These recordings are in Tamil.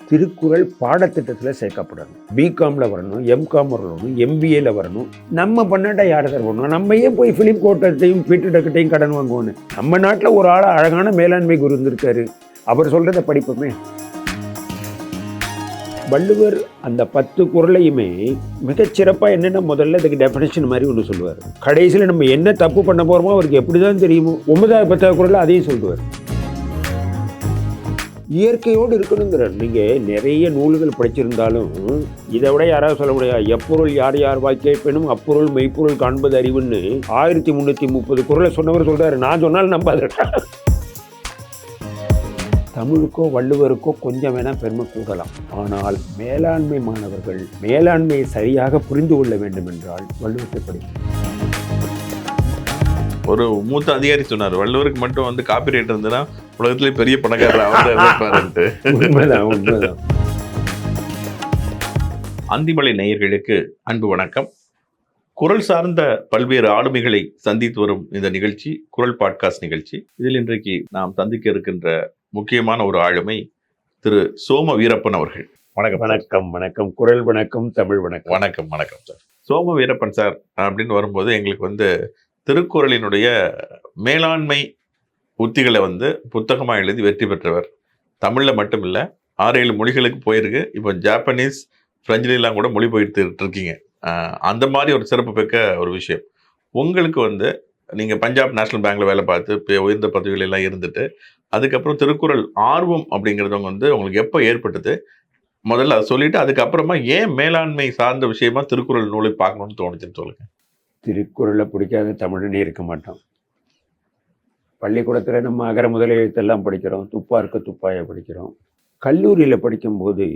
திருக்குறள் பாடத்திட்டத்தில் சேர்க்கப்படணும். பிகாமில் வரணும், எம்காம் வரணும், எம்பிஏல வரணும். நம்ம பண்ணாட்டா யாரை சார் பண்ணணும்? நம்ம ஏன் போய் ஃபிலிம் கோட்டத்தையும் பீட்டு டக்கட்டையும் கடன் வாங்குவோன்னு? நம்ம நாட்டில் ஒரு ஆள் அழகான மேலாண்மை குரு இருந்திருக்காரு, அவர் சொல்கிறத படிப்போமே. வள்ளுவர் அந்த 10 குறளையுமே மிகச்சிறப்பாக என்னென்ன முதல்ல இதுக்கு டெஃபினேஷன் மாதிரி ஒன்று சொல்லுவார். கடைசியில் நம்ம என்ன தப்பு பண்ண போகிறோமோ அவருக்கு எப்படி தான் தெரியுமோ 9வது 10வது குறளை அதையும் சொல்லுவார். இயற்கையோடு இருக்கணுங்கிறார். நீங்கள் நிறைய நூல்கள் படிச்சிருந்தாலும் இதை விட யாராவது சொல்ல முடியாது. எப்பொருள் யார் யார் வாய் கேட்பேனும் அப்பொருள் மெய்ப்பொருள் காண்பது அறிவுன்னு 1330 குறளை சொன்னவர் சொல்கிறார். நான் சொன்னாலும் நம்பாத. தமிழுக்கோ வள்ளுவருக்கோ கொஞ்சம் வேணால் பெருமை கூடலாம். ஆனால் மேலாண்மை மாணவர்கள் மேலாண்மையை சரியாக புரிந்து கொள்ள வேண்டும் என்றால் வள்ளுவத்தை படிக்கும். ஒரு மூத்த அதிகாரி சொன்னார், வள்ளுவருக்கு மட்டும் வந்து காப்பிரைட் இருந்ததுன்னா உலகத்திலே பெரிய பணக்காரர். உண்மைதான். அந்திமலை நேயர்களுக்கு அன்பு வணக்கம். குறள் சார்ந்த பல்வேறு ஆளுமைகளை சந்தித்து வரும் இந்த நிகழ்ச்சி குறள் பாட்காஸ்ட் நிகழ்ச்சி. இதில் இன்றைக்கு நாம் சந்திக்க இருக்கின்ற முக்கியமான ஒரு ஆளுமை திரு சோம வீரப்பன் அவர்கள். வணக்கம். வணக்கம். வணக்கம். குறள் வணக்கம், தமிழ் வணக்கம். வணக்கம். வணக்கம் சார். சோம வீரப்பன் சார் அப்படின்னு வரும்போது எங்களுக்கு வந்து திருக்குறளினுடைய மேலாண்மை உத்திகளை வந்து புத்தகமாக எழுதி வெற்றி பெற்றவர். தமிழில் மட்டும் இல்லை, 6-7 மொழிகளுக்கு போயிருக்கு. இப்போ ஜாப்பனீஸ், பிரெஞ்சுலாம் கூட மொழிபெயர்த்து இருக்கீங்க. அந்த மாதிரி ஒரு சிறப்பு பெற்ற ஒரு விஷயம். உங்களுக்கு வந்து நீங்கள் பஞ்சாப் நேஷனல் பேங்க்ல வேலை பார்த்து இப்போ உயர்ந்த பதவிகள் எல்லாம் இருந்துட்டு அதுக்கப்புறம் திருக்குறள் ஆர்வம் அப்படிங்கிறதவங்க வந்து உங்களுக்கு எப்போ ஏற்பட்டது? முதல்ல அதை சொல்லிட்டு அதுக்கப்புறமா ஏன் மேலாண்மை சார்ந்த விஷயமா திருக்குறள் நூலை பார்க்கணும்னு தோணுச்சுன்னு சொல்லுங்க. திருக்குறளை பிடிக்காத தமிழனே இருக்க மாட்டோம். பள்ளிக்கூடத்தில் நம்ம அகர முதல எழுத்தெல்லாம் படிக்கிறோம், துப்பா இருக்க துப்பாய படிக்கிறோம். கல்லூரியில் படிக்கும்போது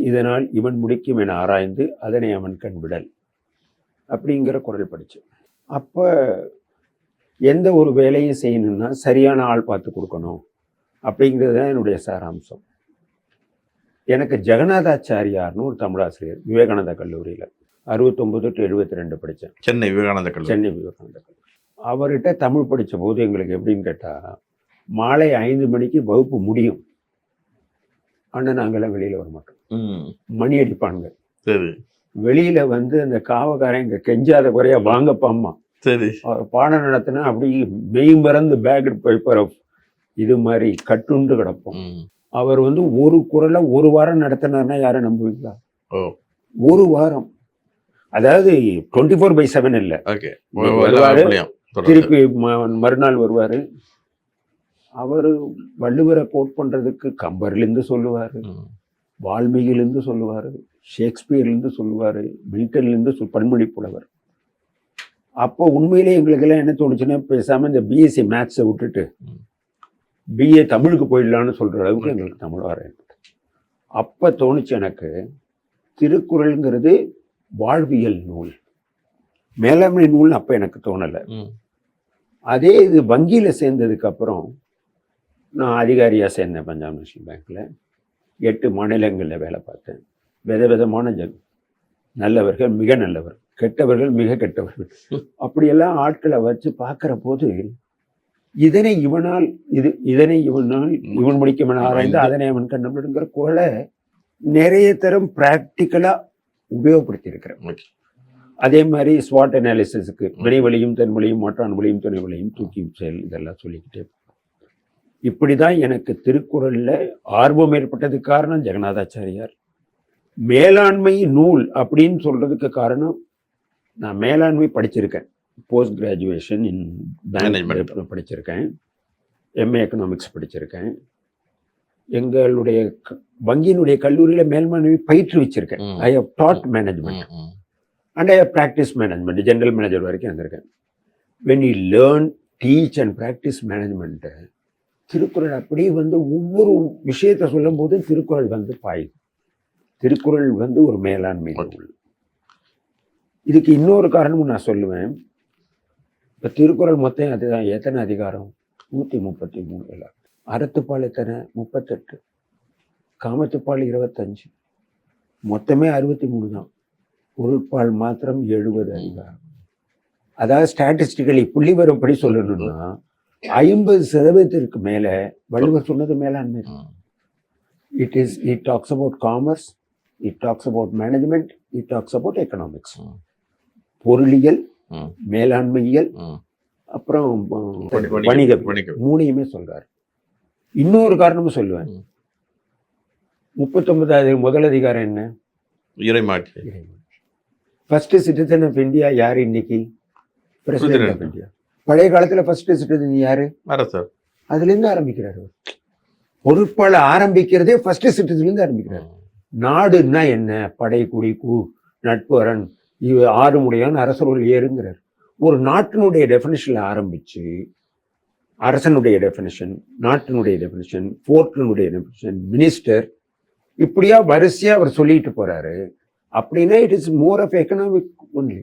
இதனால் இவன் முடிக்கும் என ஆராய்ந்து அதனை அவன் கண் விடல் அப்படிங்கிற குறள் படித்தேன். அப்போ எந்த ஒரு வேலையும் செய்யணும்னா சரியான ஆள் பார்த்து கொடுக்கணும் அப்படிங்கிறது தான் என்னுடைய சாராம்சம். எனக்கு ஜெகநாதாச்சாரியார்னு ஒரு தமிழாசிரியர் விவேகானந்தா கல்லூரியில் 69 to 72 படித்தேன். சென்னை விவேகானந்தா கல்லூரி. அவர்கிட்ட தமிழ் படித்த போது எங்களுக்கு எப்படின்னு கேட்டால், மாலை 5 மணிக்கு வகுப்பு முடியும், ஆனால் நாங்களாம் வெளியில் வர மாட்டோம். மணி அடிப்பானுங்க. சரி. வெளியில் வந்து அந்த காவக்காரன் இங்கே கெஞ்சாத குறையா வாங்கப்பாம்மா. சரி. அவர் பாடம் நடத்தினா அப்படி மெய் மறந்து பேக் பேப்பர் இது மாதிரி கட்டுண்டு கிடப்போம். அவர் வந்து ஒரு குறளை 1 வாரம் நடத்தினார்னா யாரும் நம்புவீங்களா? ஒரு வாரம், அதாவது 24/7 இல்லை. திருப்பி மறுநாள் வருவார். அவர் வள்ளுவரை கோட் பண்ணுறதுக்கு கம்பர்லேருந்து சொல்லுவார், வால்மீகிலேருந்து சொல்லுவார், ஷேக்ஸ்பியர்லேருந்து சொல்லுவார், மில்டன்லேருந்து பன்மொழி புலவர். அப்போ உண்மையிலே எங்களுக்கெல்லாம் என்ன தோணுச்சுன்னா, பேசாமல் இந்த பிஎஸ்சி மேத்ஸை விட்டுட்டு பிஏ தமிழுக்கு போயிடலான்னு சொல்கிற அளவுக்கு எங்களுக்கு தமிழ் வர. அப்போ தோணுச்சு எனக்கு, திருக்குறள்ங்கிறது வாழ்வியல் நூல், மேலாண்மை நூல்னு அப்போ எனக்கு தோணலை. அதே இது வங்கியில் சேர்ந்ததுக்கு அப்புறம் நான் அதிகாரியாக சேர்ந்தேன். பஞ்சாப் நேஷனல் பேங்க்கில் 8 மாநிலங்களில் வேலை பார்த்தேன். விதவிதமான நல்லவர்கள், மிக நல்லவர், கெட்டவர்கள், மிக கெட்டவர்கள், அப்படியெல்லாம் ஆட்களை வச்சு பார்க்குற போது இதனை இவனால் இவன் முடிக்கும் என ஆராய்ந்து அதனை அவன் கண்டுபிடிங்கிற குறளை நிறைய தரம் ப்ராக்டிக்கலாக உபயோகப்படுத்தியிருக்கிறேன். அதே மாதிரி ஸ்வாட் அனாலிசிஸுக்கு வினைவழியும் தென்மொழியும் மாற்றான் வழியும் துணை வழியும் தூக்கி செயல் இதெல்லாம் சொல்லிக்கிட்டே. இப்படி தான் எனக்கு திருக்குறளில் ஆர்வம் ஏற்பட்டதுக்கு காரணம் ஜெகநாதாச்சாரியார். மேலாண்மை நூல் அப்படின்னு சொல்கிறதுக்கு காரணம், நான் மேலாண்மை படிச்சிருக்கேன். போஸ்ட் கிராஜுவேஷன் இன் பேங்க் படிச்சிருக்கேன். எம்ஏ எக்கனாமிக்ஸ் படிச்சிருக்கேன். எங்களுடைய வங்கியினுடைய கல்லூரியில் மேலாண்மை பயிற்றுவிச்சிருக்கேன். I have taught management and I have practised management, general manager வரைக்கும் வந்திருக்கேன். When you learn, teach and practise management, Thirukkural அப்படியே வந்து ஒவ்வொரு விஷயத்தை சொல்லும் போது திருக்குறள் வந்து பாயுது. திருக்குறள் வந்து ஒரு மேலாண்மை நூல். இதுக்கு இன்னொரு காரணமும் நான் சொல்லுவேன். இப்போ திருக்குறள் மொத்தம் அதுதான் எத்தனை அதிகாரம்? 133. அறத்துப்பால் எத்தனை? 38. காமத்துப்பால் 25. மொத்தமே 63 தான். பொருட்பால் மாத்திரம் 70 அதிகாரம். அதாவது ஸ்டாட்டிஸ்டிக்கலி புள்ளி வரும்படி சொல்லணும்னா 50% மேலே வள்ளுவர் சொன்னது மேலாண்மை. It talks about commerce, it talks about management, it talks about economics. பொருளியல், ம். மேலாண்மையியல், ம். அப்புறம் வணிகம். வணிகவியல் மூணையுமே சொல்றாரு. இன்னொரு காரணமும் சொல்லுவேன். ம். 39வது முதல் அதிகாரம் என்ன? இறைமாட்சி. ஃபர்ஸ்ட் சிட்டிசன் ஆஃப் இந்தியா யாரு இன்னைக்கு? President of President. இந்தியா. பழைய காலத்துல ஃபர்ஸ்ட் சிட்டிசன் யாரு? அரசர். அதுல இருந்து ஆரம்பிக்கிறாரு அவர். பொறுப்பாள ஆரம்பிக்கிறதே ஃபர்ஸ்ட் சிட்டிசன்ல இருந்து ஆரம்பிக்கிறாரு. நாடுன்னா என்ன? படை, குடி, நட்பு, அரண், இவ ஆறுமுடையான் அரசருள் ஏறுங்கிறார். ஒரு நாட்டினுடைய டெஃபினிஷன்ல ஆரம்பிச்சு அரசனுடைய டெஃபினிஷன், நாட்டினுடைய டெஃபினிஷன், போர்ட்டினுடைய டெஃபினிஷன், மினிஸ்டர், இப்படியா வரிசையா அவர் சொல்லிட்டு போறாரு. அப்படின்னா it is more of economic only.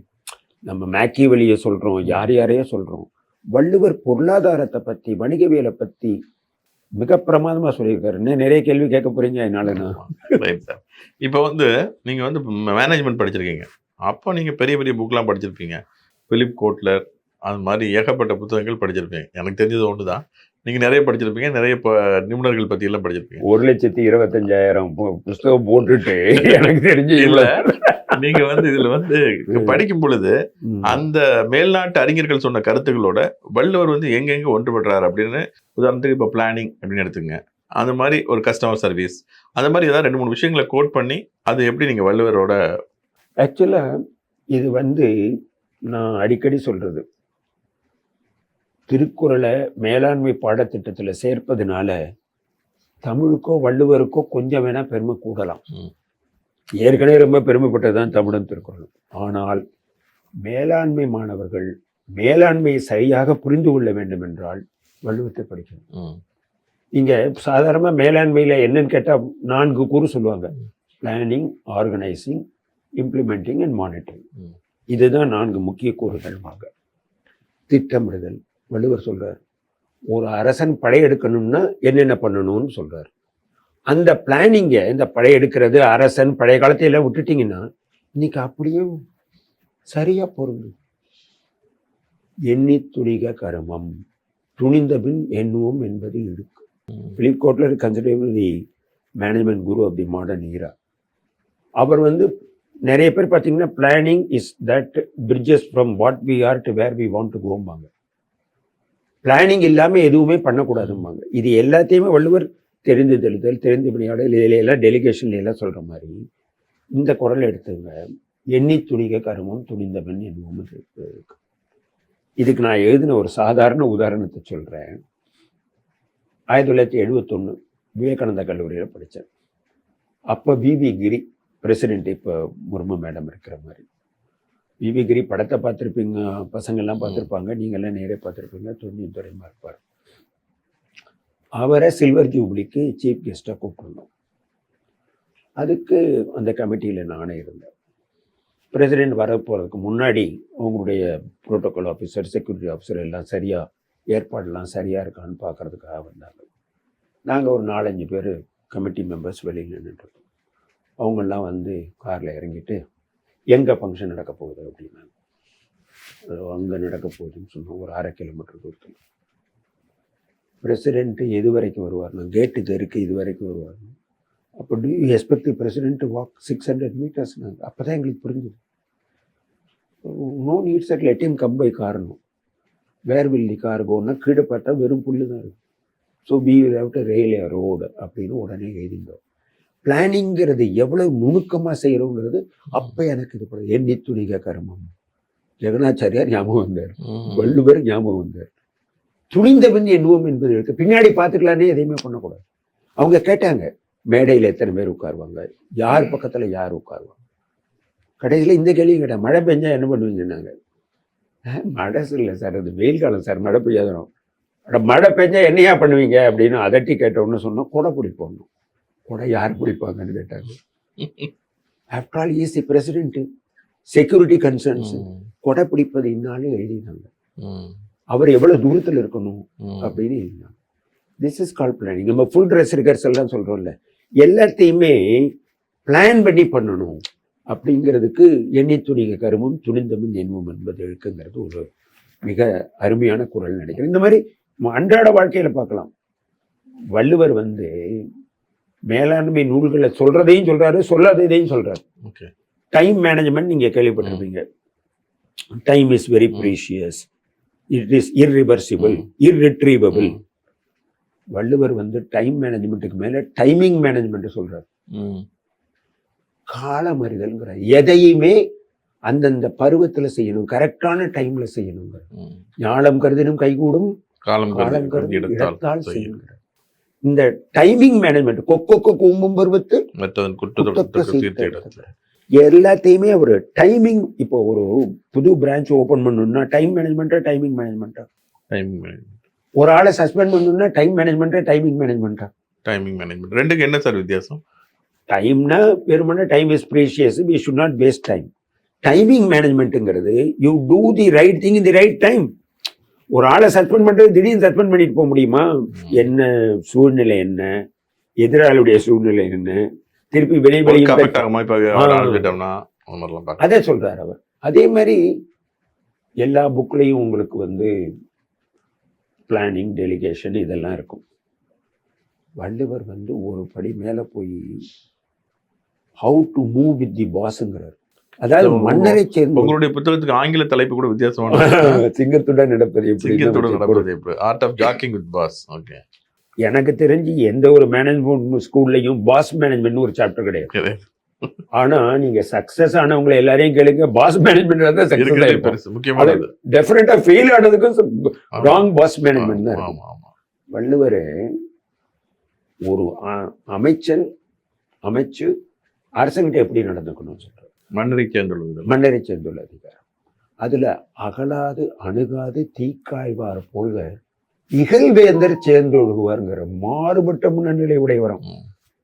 நம்ம மேக்கிவெளியை சொல்றோம், யாரையோ சொல்றோம். வள்ளுவர் பொருளாதாரத்தை பத்தி, வணிகவியலை பத்தி மிக பிரமாதமா சொல்லியிருக்காரு. இன்னும் நிறைய கேள்வி கேட்க போறீங்க என்னால. Right sir. இப்போ நீங்க மேனேஜ்மெண்ட் படிச்சிருக்கீங்க. அப்போ நீங்க பெரிய பெரிய புக்லாம் படிச்சிருப்பீங்க. பிலிப் கோட்லர் அது மாதிரி ஏகப்பட்ட புத்தகங்கள் படிச்சிருப்பீங்க. எனக்கு தெரிஞ்சது ஒண்ணுதான். நீங்க நிறைய படிச்சிருப்பீங்க. நிறைய நிபுணர்கள் பத்தி எல்லாம் படிச்சிருப்பீங்க. 1,25,000 புத்தகம் போட்டுட்டு எனக்கு தெரிஞ்சு இல்ல நீங்க இதுல படிக்கும் பொழுது அந்த மேல்நாட்டு அறிஞர்கள் சொன்ன கருத்துக்களோட வள்ளுவர் எங்கெங்க ஒன்றுபடுறாரு அப்படின்னு, உதாரணத்துக்கு இப்போ பிளானிங் அப்படின்னு எடுத்துங்க. அந்த மாதிரி ஒரு கஸ்டமர் சர்வீஸ், அந்த மாதிரி ஏதாவது 2-3 விஷயங்களை கோட் பண்ணி அது எப்படி நீங்க வள்ளுவரோட. ஆக்சுவலா இது நான் அடிக்கடி சொல்றது, திருக்குறளை மேலாண்மை பாடத்திட்டத்துல சேர்ப்பதனால தமிழுக்கோ வள்ளுவருக்கோ கொஞ்சம் வேணா பெருமை கூடலாம். ஏற்கனவே ரொம்ப பெருமைப்பட்டதுதான் தமிழும் திருக்குறளும். ஆனால் மேலாண்மை மாணவர்கள் மேலாண்மையை சரியாக புரிந்து கொள்ள வேண்டும் என்றால் வள்ளுவத்தை படிக்கணும். இங்க சாதாரண மேலாண்மையில என்னன்னு கேட்டா 4 கூறு சொல்லுவாங்க: planning, organising, implementing and monitoring. இதுதான் 4 முக்கிய கூறுகள். திட்டமிடுதல். வள்ளுவர் சொல்றார், ஒரு அரசன் படையெடுக்கணும்னா என்னென்ன பண்ணணும்னு சொல்றாரு. அந்த பிளானிங்க, இந்த படையெடுக்கிறது, அரசன், பழைய காலத்தையெல்லாம் விட்டுட்டீங்கன்னா இன்னைக்கு அப்படியே சரியா பொருந்தும். எண்ணி துணிக கருமம், துணிந்த பின் எண்ணுவோம் என்பது இருக்கு. Philip Kotler consider the management guru of the modern era. அவர் நிறைய பேர் பார்த்தீங்கன்னா planning is that bridges from what we are to where we want to கோம்பாங்க. பிளானிங் இல்லாமல் எதுவுமே பண்ணக்கூடாதும்பாங்க. இது எல்லாத்தையுமே வள்ளுவர் தெரிந்து தெளிதல், தெரிந்து பணியாடல், இதில் எல்லாம் டெலிகேஷன்ல எல்லாம் சொல்ற மாதிரி இந்த குறள் எடுத்துங்க. எண்ணி துணிக கருமம், துணிந்த பெண் என்னும் இருக்கு. இதுக்கு நான் எழுதின ஒரு சாதாரண உதாரணத்தை சொல்றேன். 1971 விவேகானந்தா கல்லூரியில் படித்தேன். அப்போ விவி கிரி பிரசிடென்ட், இப்போ முர்மு மேடம் இருக்கிற மாதிரி. விவி கிரி படத்தை பார்த்துருப்பீங்க, பசங்கள்லாம் பார்த்துருப்பாங்க, நீங்கள்லாம் நேரே பார்த்துருப்பீங்க. துறைமா இருப்பார். அவரை சில்வர் ஜூப்ளிக்கு சீஃப் கெஸ்டாக கூப்பிட்டுருந்தோம். அதுக்கு அந்த கமிட்டியில் நானே இருந்தேன். பிரசிடென்ட் வர போகிறதுக்கு முன்னாடி அவங்களுடைய ப்ரோட்டோகால் ஆஃபீஸர், செக்யூரிட்டி ஆஃபீஸர் எல்லாம் சரியாக ஏற்பாடெல்லாம் சரியாக இருக்கான்னு பார்க்குறதுக்காக வந்தாங்க. நாங்கள் ஒரு 4-5 பேர் கமிட்டி மெம்பர்ஸ் வெளியில் நின்றுட்டோம். அவங்கெல்லாம் காரில் இறங்கிட்டு எங்கே ஃபங்க்ஷன் நடக்க போகுது அப்படின்னாங்க. அங்கே நடக்க போகுதுன்னு சொன்னோம், ஒரு 1/2 கிலோமீட்டர் தூரத்தில். பிரசிடென்ட் எது வரைக்கும் வருவார்னா, கேட்டுக்கு இருக்கு இது வரைக்கும் வருவார். அப்போ do you expect the president to walk 600 meters? அப்போ தான் எங்களுக்கு புரிஞ்சுது. No needs at let him come by காரணம். வேர் வில் தி கார் கோன்னா கீழே பார்த்தா வெறும் புல்லு தான் இருக்கும். So we will have to rail a road அப்படின்னு உடனே எழுதிந்தோம். பிளானிங்கிறது எவ்வளவு நுணுக்கமாக செய்கிறோங்கிறது அப்போ எனக்கு இது பண்ண. எண்ணி துணிக கருமம், ஜெகநாச்சாரியார் ஞாபகம் வந்தார், வள்ளுவர் ஞாபகம் வந்தார். துணிந்தவன் எண்ணுவோம் என்பது இருக்கு. பின்னாடி பார்த்துக்கலான்னே எதையுமே பண்ணக்கூடாது. அவங்க கேட்டாங்க, மேடையில் எத்தனை பேர் உட்காருவாங்க, யார் பக்கத்தில் யார் உட்காருவாங்க. கடைசியில் இந்த கேள்வியும் கேட்டேன், மழை பெஞ்சா என்ன பண்ணுவீங்கன்னாங்க. மழை இல்லை சார், அது வெயில் காலம் சார், மழை பெய்யாதணும். மழை பெஞ்சா என்னையா பண்ணுவீங்க அப்படின்னு அதட்டி கேட்டோன்னு சொன்னோம். கொடை பிடிப்போம். கொடை யார் பிடிப்பாங்கன்னு கேட்டாங்க. After all is the president, security concerns, கொடை பிடிப்பது இன்னாலும் எழுதினாங்க. அவர் எவ்வளவு தூரத்தில் இருக்கணும் அப்படின்னு எழுதினாங்க. This is call planning. நம்ம ஃபுல் ட்ரெஸ் ரிகர்சல்லாம் சொல்றோம்ல, எல்லாத்தையுமே பிளான் பண்ணி பண்ணணும். அப்படிங்கிறதுக்கு எண்ணி துணிக கருமம், துணிந்தமின் எண்ணுவோம் என்பது இருக்குங்கிறது ஒரு மிக அருமையான குறள் நினைக்கிறேன். இந்த மாதிரி அன்றாட வாழ்க்கையில பார்க்கலாம். வள்ளுவர் மேலாண்மை நூல்களை சொல்றதையும் சொல்றாரு, சொல்லாததையும் சொல்றாரு. ஓகே. டைம் மேனேஜ்மெண்ட் நீங்க கேள்விப்பட்டிருப்பீங்க. Time is very precious, it is irreversible, irretrievable. Valluvar வந்து டைம் மேனேஜ்மெண்ட்டுக்கு மேல டைமிங் மேனேஜ்மெண்ட் சொல்றாரு. காலமறிதல்ங்கிற எதையுமே அந்தந்த பருவத்துல செய்யணும், கரெக்டான டைம்ல செய்யணுங்க. ஞாலம் கருதினும் கைகூடும், காலம் காலம் கருதி இடத்தால் இடத்தால் செய்யுங்க. இந்த டைமிங் மேனேஜ்மெண்ட் கொக்கொக்க கூம்பும் பருவத்து மற்றவன் குற்றத்தக்க குற்றத்தை சீர்த்த தீர்த்த இடத்துல இடத்துல. எல்லாத்தையுமே ஒரு டைமிங். இப்போ ஒரு புது பிரான்ச் ஓபன் பண்ணணும்னா டைம் மேனேஜ்மெண்ட்டா டைமிங் மேனேஜ்மெண்ட்டா? ஒரு ஆளை சஸ்பெண்ட் பண்ணணும்னா டைம் மேனேஜ்மெண்ட்டா டைமிங் மேனேஜ்மெண்ட்டா? Timing management. ரெண்டுக்கு என்ன சார் வித்தியாசம்? டைம்னா வெறுமனே time is precious, we should not waste time. Timing மேனேஜ்மெண்ட்டுங்கிறது you do the right thing in the right time. ஒரு ஆளை சஸ்பெண்ட் பண்றது திடீர்னு சஸ்பெண்ட் பண்ணிட்டு போக முடியுமா? என்ன சூழ்நிலை, என்ன எதிராளியுடைய சூழ்நிலை, என்ன திருப்பி அதே சொல்றாரு அவர். அதே மாதிரி எல்லா புக்லையும் உங்களுக்கு வந்து பிளானிங், டெலிகேஷன் இதெல்லாம் இருக்கும். வள்ளுவர் வந்து ஒரு படி மேல போய் how to move with the பாஸ்ங்கிறார். அதாவது மன்னரை சேர்ந்து உங்களுடைய புத்தகத்துக்கு ஆங்கில தலைப்பு கூட வித்தியாசமான சிங்கத்துடன் நடப்பது எப்படி, art of jogging with boss. Okay. எனக்கு தெரிஞ்சு எந்த ஒரு மேனேஜ்மெண்ட் ஸ்கூல்லையும் பாஸ் மேனேஜ்மெண்ட் ஒரு சாப்டர் கிடையாது. ஆனா நீங்க சக்சஸ் ஆனவங்களை எல்லாரையும் கேளுங்க, பாஸ் மேனேஜ்மெண்ட் தான் சக்சஸ். முக்கியமானது டெஃபினட்டா ஃபெயில் ஆனதுக்கும் ராங் பாஸ் மேனேஜ்மெண்ட் தான் இருக்கும். வள்ளுவர் ஒரு அமைச்சன் அமைச்சு அரசன்கிட்ட எப்படி நடந்துக்கணும்னு சொல்றாரு. மன்னரை சேர்ந்துள்ளது, மன்னரை சேர்ந்துள்ள அதிகாரம். அதுல அகலாது அணுகாது தீக்காய்வார் போல்க இகழ்வேந்தர் சேர்ந்து ஒழுகுவார்ங்கிற மாறுபட்ட முன்னநிலை உடையவரும்.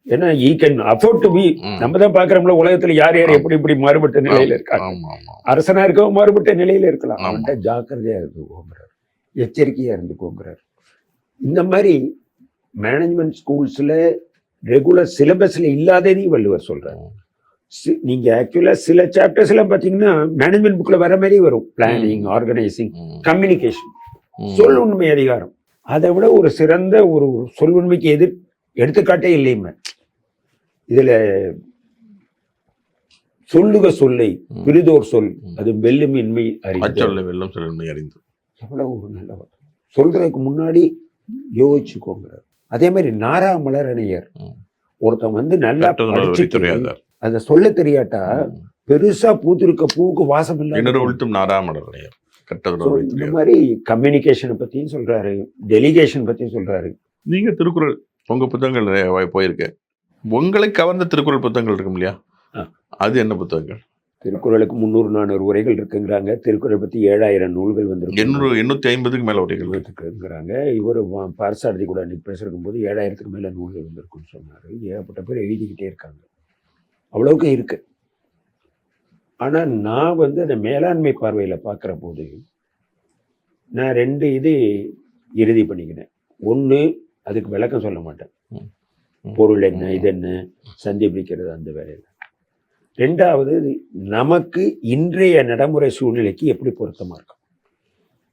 ஏன்னா he can afford to be. நம்ம தான் பாக்குறோம்ல உலகத்துல யார் யார் எப்படி இப்படி மாறுபட்ட நிலையில இருக்காங்க. அரசனா இருக்கவும் மாறுபட்ட நிலையில இருக்கலாம். அவன்கிட்ட ஜாக்கிரதையா இருந்துக்கோங்கிறார், எச்சரிக்கையா இருந்துக்கோங்கிறார். இந்த மாதிரி மேனேஜ்மெண்ட் ஸ்கூல்ஸ்ல ரெகுலர் சிலபஸ்ல இல்லாததையும் வள்ளுவர் சொல்றாரு. நீங்க ஆக்சுவலா சில சாப்டர்ஸ் எல்லாம் பாத்தீங்கன்னா மேனேஜ்மெண்ட் புக்ல வர மாதிரி வரும். பிளானிங், ஆர்கனைசிங், கம்யூனிகேஷன், சொல் உண்மை அதிகாரம். அதை விட ஒரு சிறந்த ஒரு சொல் உண்மைக்கு எடுத்துக்காட்டே இல்லையுமே. இதுல சொல்லுக சொல்லை பிரிதோர் சொல் அது வெல்லும் இன்மை அறிந்து. எவ்வளவு நல்ல சொல்றதுக்கு முன்னாடி யோசிச்சுக்கோங்க. அதே மாதிரி நாரா மலரணையர் ஒருத்தன் வந்து நல்லா படிச்சுட்டு அதை சொல்ல தெரியாட்டா பெருசா பூத்திருக்க பூவுக்கு வாசம் இல்லை. இந்த மாதிரி கம்யூனிகேஷனை பத்தியும் சொல்றாரு, டெலிகேஷன் பத்தியும் சொல்றாரு. நீங்க திருக்குறள் உங்க புத்தகங்கள் போயிருக்கு, உங்களை கவர்ந்த திருக்குறள் புத்தகங்கள் இருக்கும் இல்லையா? அது என்ன புத்தகங்கள்? திருக்குறளுக்கு 300-400 உரைகள் இருக்குங்கிறாங்க. திருக்குறள் பத்தி 7000 நூல்கள் வந்திருக்கு. 850க்கு மேல உரைகள் இருக்குங்கிறாங்க. இவர் பாரசாரதி கூட அன்னைக்கு பேசிருக்கும் போது 7000க்கு மேல நூல்கள் வந்திருக்குன்னு சொன்னாரு. ஏகப்பட்ட பேர் எழுதிக்கிட்டே இருக்காங்க, அவ்வளவுக்கு இருக்கு. ஆனா நான் வந்து அந்த மேலாண்மை பார்வையில பார்க்கிற போது நான் 2 இது இறுதி பண்ணிக்கினேன். ஒண்ணு, அதுக்கு விளக்கம் சொல்ல மாட்டேன். பொருள் என்ன, இது என்ன, சந்திப்பிக்கிறது அந்த வேலையில. 2வது, நமக்கு இன்றைய நடைமுறை சூழ்நிலைக்கு எப்படி பொருத்தமா இருக்கும்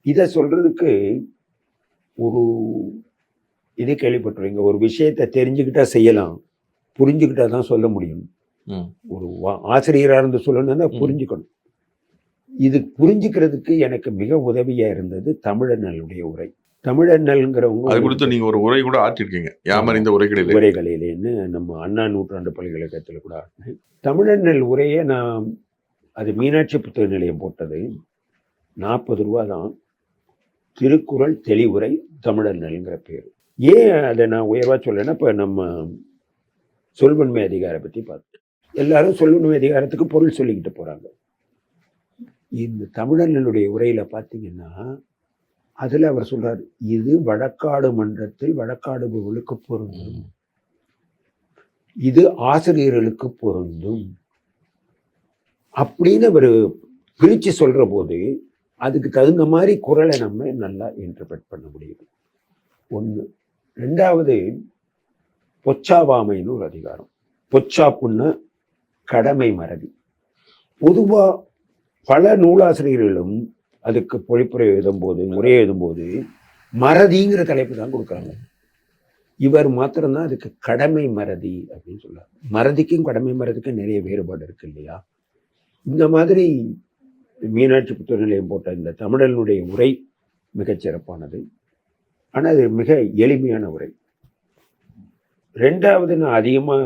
இதை சொல்றதுக்கு ஒரு இது கேள்விப்பட்டுருவீங்க. ஒரு விஷயத்தை தெரிஞ்சுக்கிட்டா செய்யலாம், புரிஞ்சுக்கிட்டா தான் சொல்ல முடியும். ஒரு ஆசிரியரா இருந்து சொல்லணும்னா புரிஞ்சுக்கணும். இது புரிஞ்சுக்கிறதுக்கு எனக்கு மிக உதவியா இருந்தது தமிழண்ணலுடைய உரை. தமிழண்ணல்ங்கிறவங்க அது குறித்து நீங்க ஒரு உரை கூட ஆற்றிருக்கீங்க, யாமறிந்த உரைகளிலேன்னு நம்ம அண்ணா நூற்றாண்டு பல்கலைக்கழகத்துல கூட ஆட்டினேன். தமிழண்ணல் உரையை நான் அது மீனாட்சி புத்தக நிலையம் போட்டது. 40 ரூபா தான். திருக்குறள் தெளிவுரை தமிழண்ணல்ங்கிற பேர். ஏன் அதை நான் உயர்வா சொல்லேன்னா, இப்போ நம்ம சொல்வன்மை அதிகாரம் பத்தி பார்த்தேன். எல்லாரும் சொல்வன்மை அதிகாரத்துக்கு பொருள் சொல்லிக்கிட்டு போறாங்க. இந்த தமிழண்ணலுடைய உரையில பார்த்தீங்கன்னா அதுல அவர் சொல்றாரு, இது வழக்காடு மன்றத்தில் வழக்காடுபவர்களுக்கு பொருந்தும், இது ஆசிரியர்களுக்கு பொருந்தும் அப்படின்னு அவர் பிரிச்சு சொல்ற போது அதுக்கு தகுந்த மாதிரி குறளை நம்ம நல்லா இன்டர்பிரட் பண்ண முடியுது. 1. 2வது, பொச்சாவாமைன்னு ஒரு அதிகாரம். பொச்சாப்புன்னா கடமை மறதி. பொதுவா பல நூலாசிரியர்களும் அதுக்கு பொழிப்புரை எழுதும் போது, முறையை எழுதும் போது மறதிங்கிற தலைப்பு தான் கொடுக்குறாங்க. இவர் மாத்திரம்தான் அதுக்கு கடமை மறதி அப்படின்னு சொல்றாரு. மறதிக்கும் கடமை மறதிக்கும் நிறைய வேறுபாடு இருக்கு இல்லையா? இந்த மாதிரி மீனாட்சி புத்தக நிலையம் போட்ட இந்த தமிழனுடைய உரை மிகச்சிறப்பானது. ஆனால் அது மிக எளிமையான உரை. ரெண்டாவது நான் அதிகமாக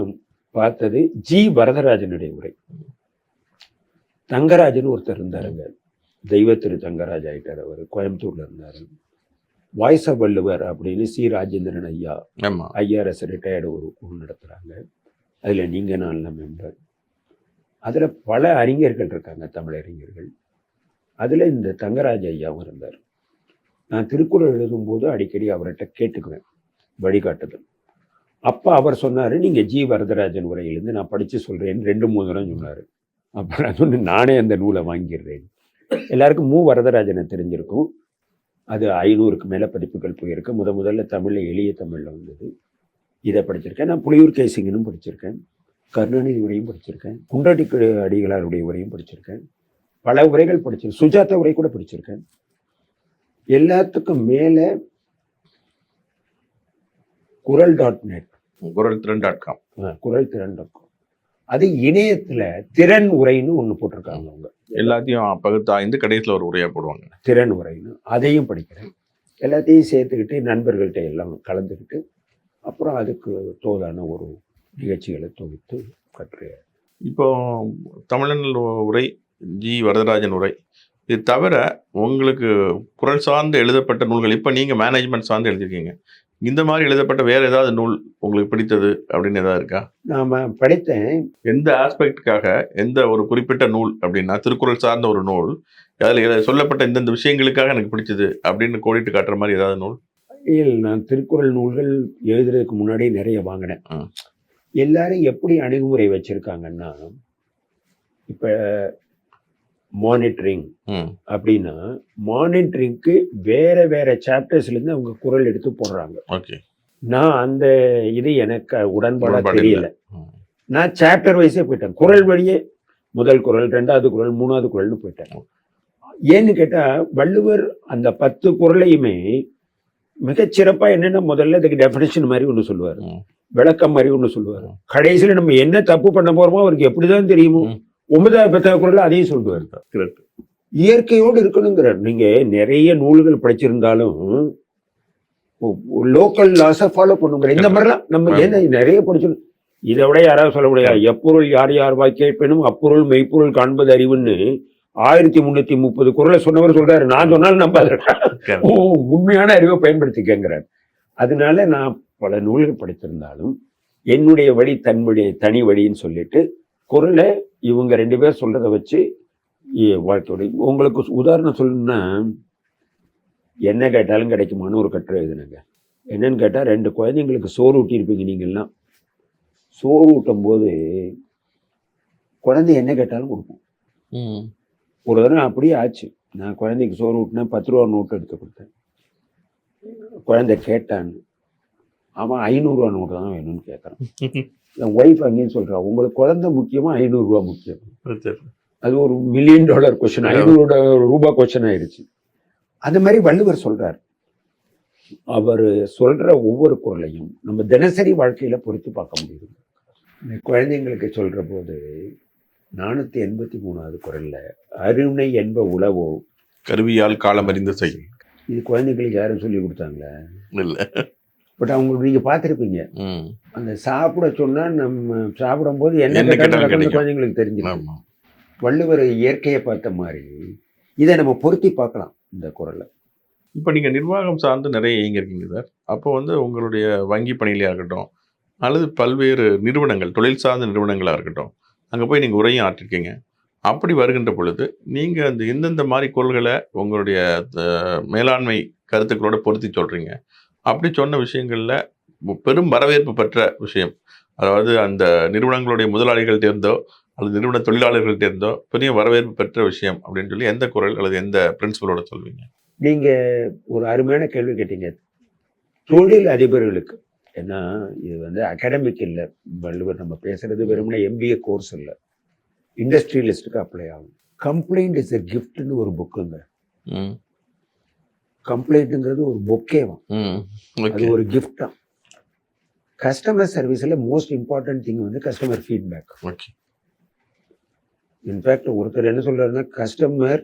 பார்த்தது ஜி வரதராஜனுடைய உரை. தங்கராஜன் ஒருத்தர் இருந்தாருங்க, தெய்வ திரு தங்கராஜ் ஆயிட்டார். அவர் கோயம்புத்தூர்ல இருந்தார். வாய்ஸ் ஆஃப் வள்ளுவர் அப்படின்னு சி ராஜேந்திரன் ஐயா ஐஆர்எஸ் ரிட்டையர்டு ஒரு குழு நடத்துகிறாங்க. அதில் நீங்கள் நான் மெம்பர். அதில் பல அறிஞர்கள் இருக்காங்க, தமிழ் அறிஞர்கள். அதில் இந்த தங்கராஜ் ஐயாவும் இருந்தார். நான் திருக்குறள் எழுதும்போது அடிக்கடி அவர்கிட்ட கேட்டுக்குவேன் வழிகாட்டுதல். அப்போ அவர் சொன்னார், நீங்கள் ஜி வரதராஜன் உரையிலேருந்து நான் படித்து சொல்கிறேன்னு 2-3 தடவை சொன்னார். அப்போ நான் சொன்ன நானே அந்த நூலை வாங்கிடுறேன். எல்லாருக்கும் மு வரதராஜனை தெரிஞ்சிருக்கும். அது 500க்கு மேலே பதிப்புகள் போயிருக்கு. முதல்ல தமிழில் எளிய தமிழில் வந்தது. இதை படிச்சிருக்கேன். நான் புலியூர் கேசிங்கனும் படிச்சிருக்கேன், கருணாநிதி உரையும் படிச்சிருக்கேன், குண்டாடி அடிகளாருடைய உரையும் படிச்சிருக்கேன், பல உரைகள் படிச்சிருக்கேன், சுஜாதா உரை கூட படிச்சிருக்கேன். எல்லாத்துக்கும் மேலே குரல்.net, குரல்திறன்.com, குரல்திறன்.com, அது இணையத்தில் திறன் உரைன்னு ஒன்று போட்டிருக்காங்க. அவங்க எல்லாத்தையும் பகுத்தாய்ந்து கடைசியில் ஒரு உரையாக போடுவாங்க, திறன் உரைன்னு. அதையும் படிக்கிறேன். எல்லாத்தையும் சேர்த்துக்கிட்டு நண்பர்கள்ட்ட எல்லாம் கலந்துக்கிட்டு அப்புறம் அதுக்கு தோதான ஒரு நிகழ்ச்சிகளை தொகுத்து கட்டுறேன். இப்போ தமிழன் உரை, ஜி வரதராஜன் உரை, இது தவிர உங்களுக்கு குரல் சார்ந்து எழுதப்பட்ட நூல்கள், இப்போ நீங்கள் மேனேஜ்மெண்ட் சார்ந்து எழுதிருக்கீங்க, இந்த மாதிரி எழுதப்பட்ட வேற ஏதாவது நூல் உங்களுக்கு பிடித்தது அப்படின்னு ஏதாவது இருக்கா? நான் படித்தேன். எந்த ஆஸ்பெக்டுக்காக, எந்த ஒரு குறிப்பிட்ட நூல் அப்படின்னா, திருக்குறள் சார்ந்த ஒரு நூல், அதில் சொல்லப்பட்ட இந்தந்த விஷயங்களுக்காக எனக்கு பிடிச்சது அப்படின்னு கோடிட்டு காட்டுற மாதிரி ஏதாவது நூல்? இல்லை, நான் திருக்குறள் நூல்கள் எழுதுறதுக்கு முன்னாடி நிறைய வாங்கினேன். எல்லாரும் எப்படி அணுகுமுறை வச்சிருக்காங்கன்னா, இப்போ மானிட்டரிங் அப்படின்னா மானிட்டரிங்க்கு வேற வேற சாப்டர்ஸ்லேருந்து அவங்க குரல் எடுத்து போடுறாங்க. நான் அந்த இது எனக்கு உடன்பாடாக தெரியல. நான் சாப்டர் வைஸே போயிட்டேன். குரல் வழியே முதல் குரல், 2வது குரல், 3வது குரல்னு போயிட்டேன். ஏன்னு கேட்டால் வள்ளுவர் அந்த 10 குரலையுமே மிகச்சிறப்பாக என்னென்ன முதல்ல இதுக்கு டெஃபினேஷன் மாதிரி ஒன்று சொல்லுவார், விளக்கம் மாதிரி ஒன்று சொல்லுவார். கடைசியில் நம்ம என்ன தப்பு பண்ண போகிறோமோ அவருக்கு எப்படிதான் தெரியுமோ 9வது 10வது குரல் அதையும் சொல்லுவார். இயற்கையோடு இருக்கணுங்கிறார். நீங்கள் நிறைய நூல்கள் படிச்சிருந்தாலும் லோக்கல் லாஸை ஃபாலோ பண்ணுங்கிற இந்த மாதிரிலாம் நம்ம ஏன்னா நிறைய படிச்சிருக்கோம். இதை விட யாராவது சொல்ல முடியாது. எப்பொருள் யார் யார் வாய் கேட்பேனும் அப்பொருள் மெய்ப்பொருள் காண்பது அறிவுன்னு 1330 குரலை சொன்னவர் சொல்றாரு. நான் சொன்னாலும் நம்ப உண்மையான அறிவை பயன்படுத்திக்கங்கிறார். அதனால நான் பல நூல்கள் படித்திருந்தாலும் என்னுடைய வழி தனி வழின்னு சொல்லிட்டு குரலை இவங்க 2 பேர் சொல்றதை வச்சு வாழ்க்கையோட உங்களுக்கு உதாரணம் சொல்லணும்னா, என்ன கேட்டாலும் கிடைக்குமான்னு ஒரு கட்டுரை எழுதுனாங்க. என்னன்னு கேட்டால் 2 குழந்தைங்களுக்கு சோறு ஊட்டியிருப்பீங்க. நீங்கள்லாம் சோறு ஊட்டும் போது குழந்தை என்ன கேட்டாலும் கொடுப்போம். ஒரு தடவை அப்படியே ஆச்சு. நான் குழந்தைக்கு சோறு ஊட்டினேன், 10 ரூபா நோட்டு எடுத்து கொடுத்தேன். குழந்தை கேட்டான்னு. அவன் 500 ரூபா நோட்டு தான் வேணும்னு கேட்குறான். என் ஒய்ஃப் அங்கேயும் சொல்கிறா, உங்களுக்கு குழந்தை முக்கியமா 500 ரூபா முக்கியம்? அது ஒரு $1 மில்லியன் கொஸ்டின், 500 ரூபா கொஸ்டின் ஆயிடுச்சு. அந்த மாதிரி வள்ளுவர் சொல்றார். அவர் சொல்ற ஒவ்வொரு குரலையும் நம்ம தினசரி வாழ்க்கையில பொறுத்து பார்க்க முடியுது. குழந்தைங்களுக்கு சொல்ற போது 483வது குரல்ல அருணை என்ப உளவோ கருவியால் காலம் அறிந்து செய்யும். இது குழந்தைங்களுக்கு யாரும் சொல்லி கொடுத்தாங்களா? இல்லை. பட் அவங்களுக்கு நீங்க பார்த்துருப்பீங்க. அந்த சாப்பிட சொன்னா நம்ம சாப்பிடும் போது என்ன குழந்தைங்களுக்கு தெரிஞ்சுக்கலாம். வள்ளுவர் இயற்கையை பார்த்த மாதிரி இதை நம்ம பொருத்தி பார்க்கலாம் இந்த குரலை. இப்போ நீங்கள் நிர்வாகம் சார்ந்து நிறைய இயங்கியிருக்கீங்க சார். அப்போ உங்களுடைய வங்கி பணியிலையாக இருக்கட்டும், அல்லது பல்வேறு நிறுவனங்கள், தொழில் சார்ந்த நிறுவனங்களாக இருக்கட்டும், அங்கே போய் நீங்கள் உரையும் ஆற்றிருக்கீங்க. அப்படி வருகின்ற பொழுது நீங்கள் அந்த எந்தெந்த மாதிரி குரல்களை உங்களுடைய மேலாண்மை கருத்துக்களோட பொருத்தி சொல்கிறீங்க? அப்படி சொன்ன விஷயங்களில் பெரும் வரவேற்பு பெற்ற விஷயம், அதாவது அந்த நிறுவனங்களுடைய முதலாளிகள் தேர்ந்தோ அல்லது நிறுவன தொழிலாளர்கள் தேர்ந்தோ பெரிய வரவேற்பு பெற்ற விஷயம் அப்படின்னு சொல்லி எந்த குரல் அல்லது எந்த பிரின்சிபலோட சொல்வீங்க? நீங்கள் ஒரு அருமையான கேள்வி கேட்டீங்க. தொழில் அதிபர்களுக்கு, ஏன்னா இது அகாடமிக் இல்லை, வள்ளுவர் நம்ம பேசுறது வெறுமனே MBA கோர்ஸ் இல்லை, இண்டஸ்ட்ரியலிஸ்ட்டுக்கு அப்ளை ஆகும். கம்ப்ளைண்ட் இஸ் எ கிஃப்ட்னு ஒரு புக்குங்க. கம்ப்ளைண்ட்டுங்கிறது ஒரு பொக்கேவான், அது ஒரு கிஃப்டா. கஸ்டமர் சர்வீஸில் மோஸ்ட் இம்பார்ட்டன்ட் திங் வந்து கஸ்டமர் ஃபீட்பேக். ஓகே. இன்ஃபேக்ட் ஒருத்தர் என்ன சொல்றாருன்னா, customer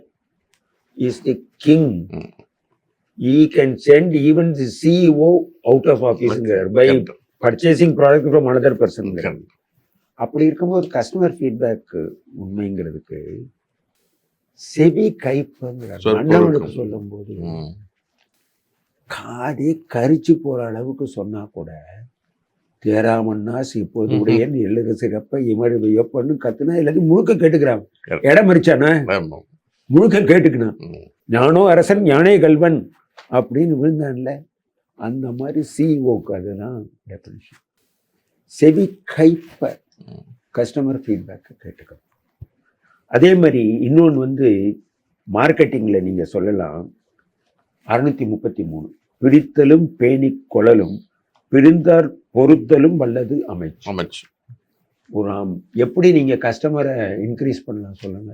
is the king, he can send even the CEO out of ஆஃபீஸுங்கிறார் by purchasing product from another person. அப்படி இருக்கும்போது கஸ்டமர் ஃபீட்பேக் உண்மைங்கிறதுக்கு செவி கைப்புங்கிறார். அண்ணாமலுக்கு சொல்லும் போது காதே கரிச்சு போற அளவுக்கு சொன்னா கூட தேராமன்னாஸ் இப்போது உடைய எழுத சிறப்ப இமறு வியப்பன்னு கத்துனா எல்லாத்தையும் முழுக்க கேட்டுக்கிறாங்க. இடம் மறிச்சானா முழுக்க கேட்டுக்கணும். ஞானோ அரசன் ஞானே கல்வன் அப்படின்னு விழுந்தான்ல, அந்த மாதிரி சிஇஓக்கு அதுதான் டெஃபினிஷன். செவி கைப்ப கஸ்டமர் ஃபீட்பேக்கை கேட்டுக்கணும். அதே மாதிரி இன்னொன்று வந்து மார்க்கெட்டிங்கில் நீங்கள் சொல்லலாம், 633 பிடித்தலும் பேணி கொள்ளலும் பிரிந்தார் பொறுத்தலும் வல்லது அமைச்சு. ஒரு எப்படி நீங்கள் கஸ்டமரை இன்க்ரீஸ் பண்ணலாம் சொல்லுங்க.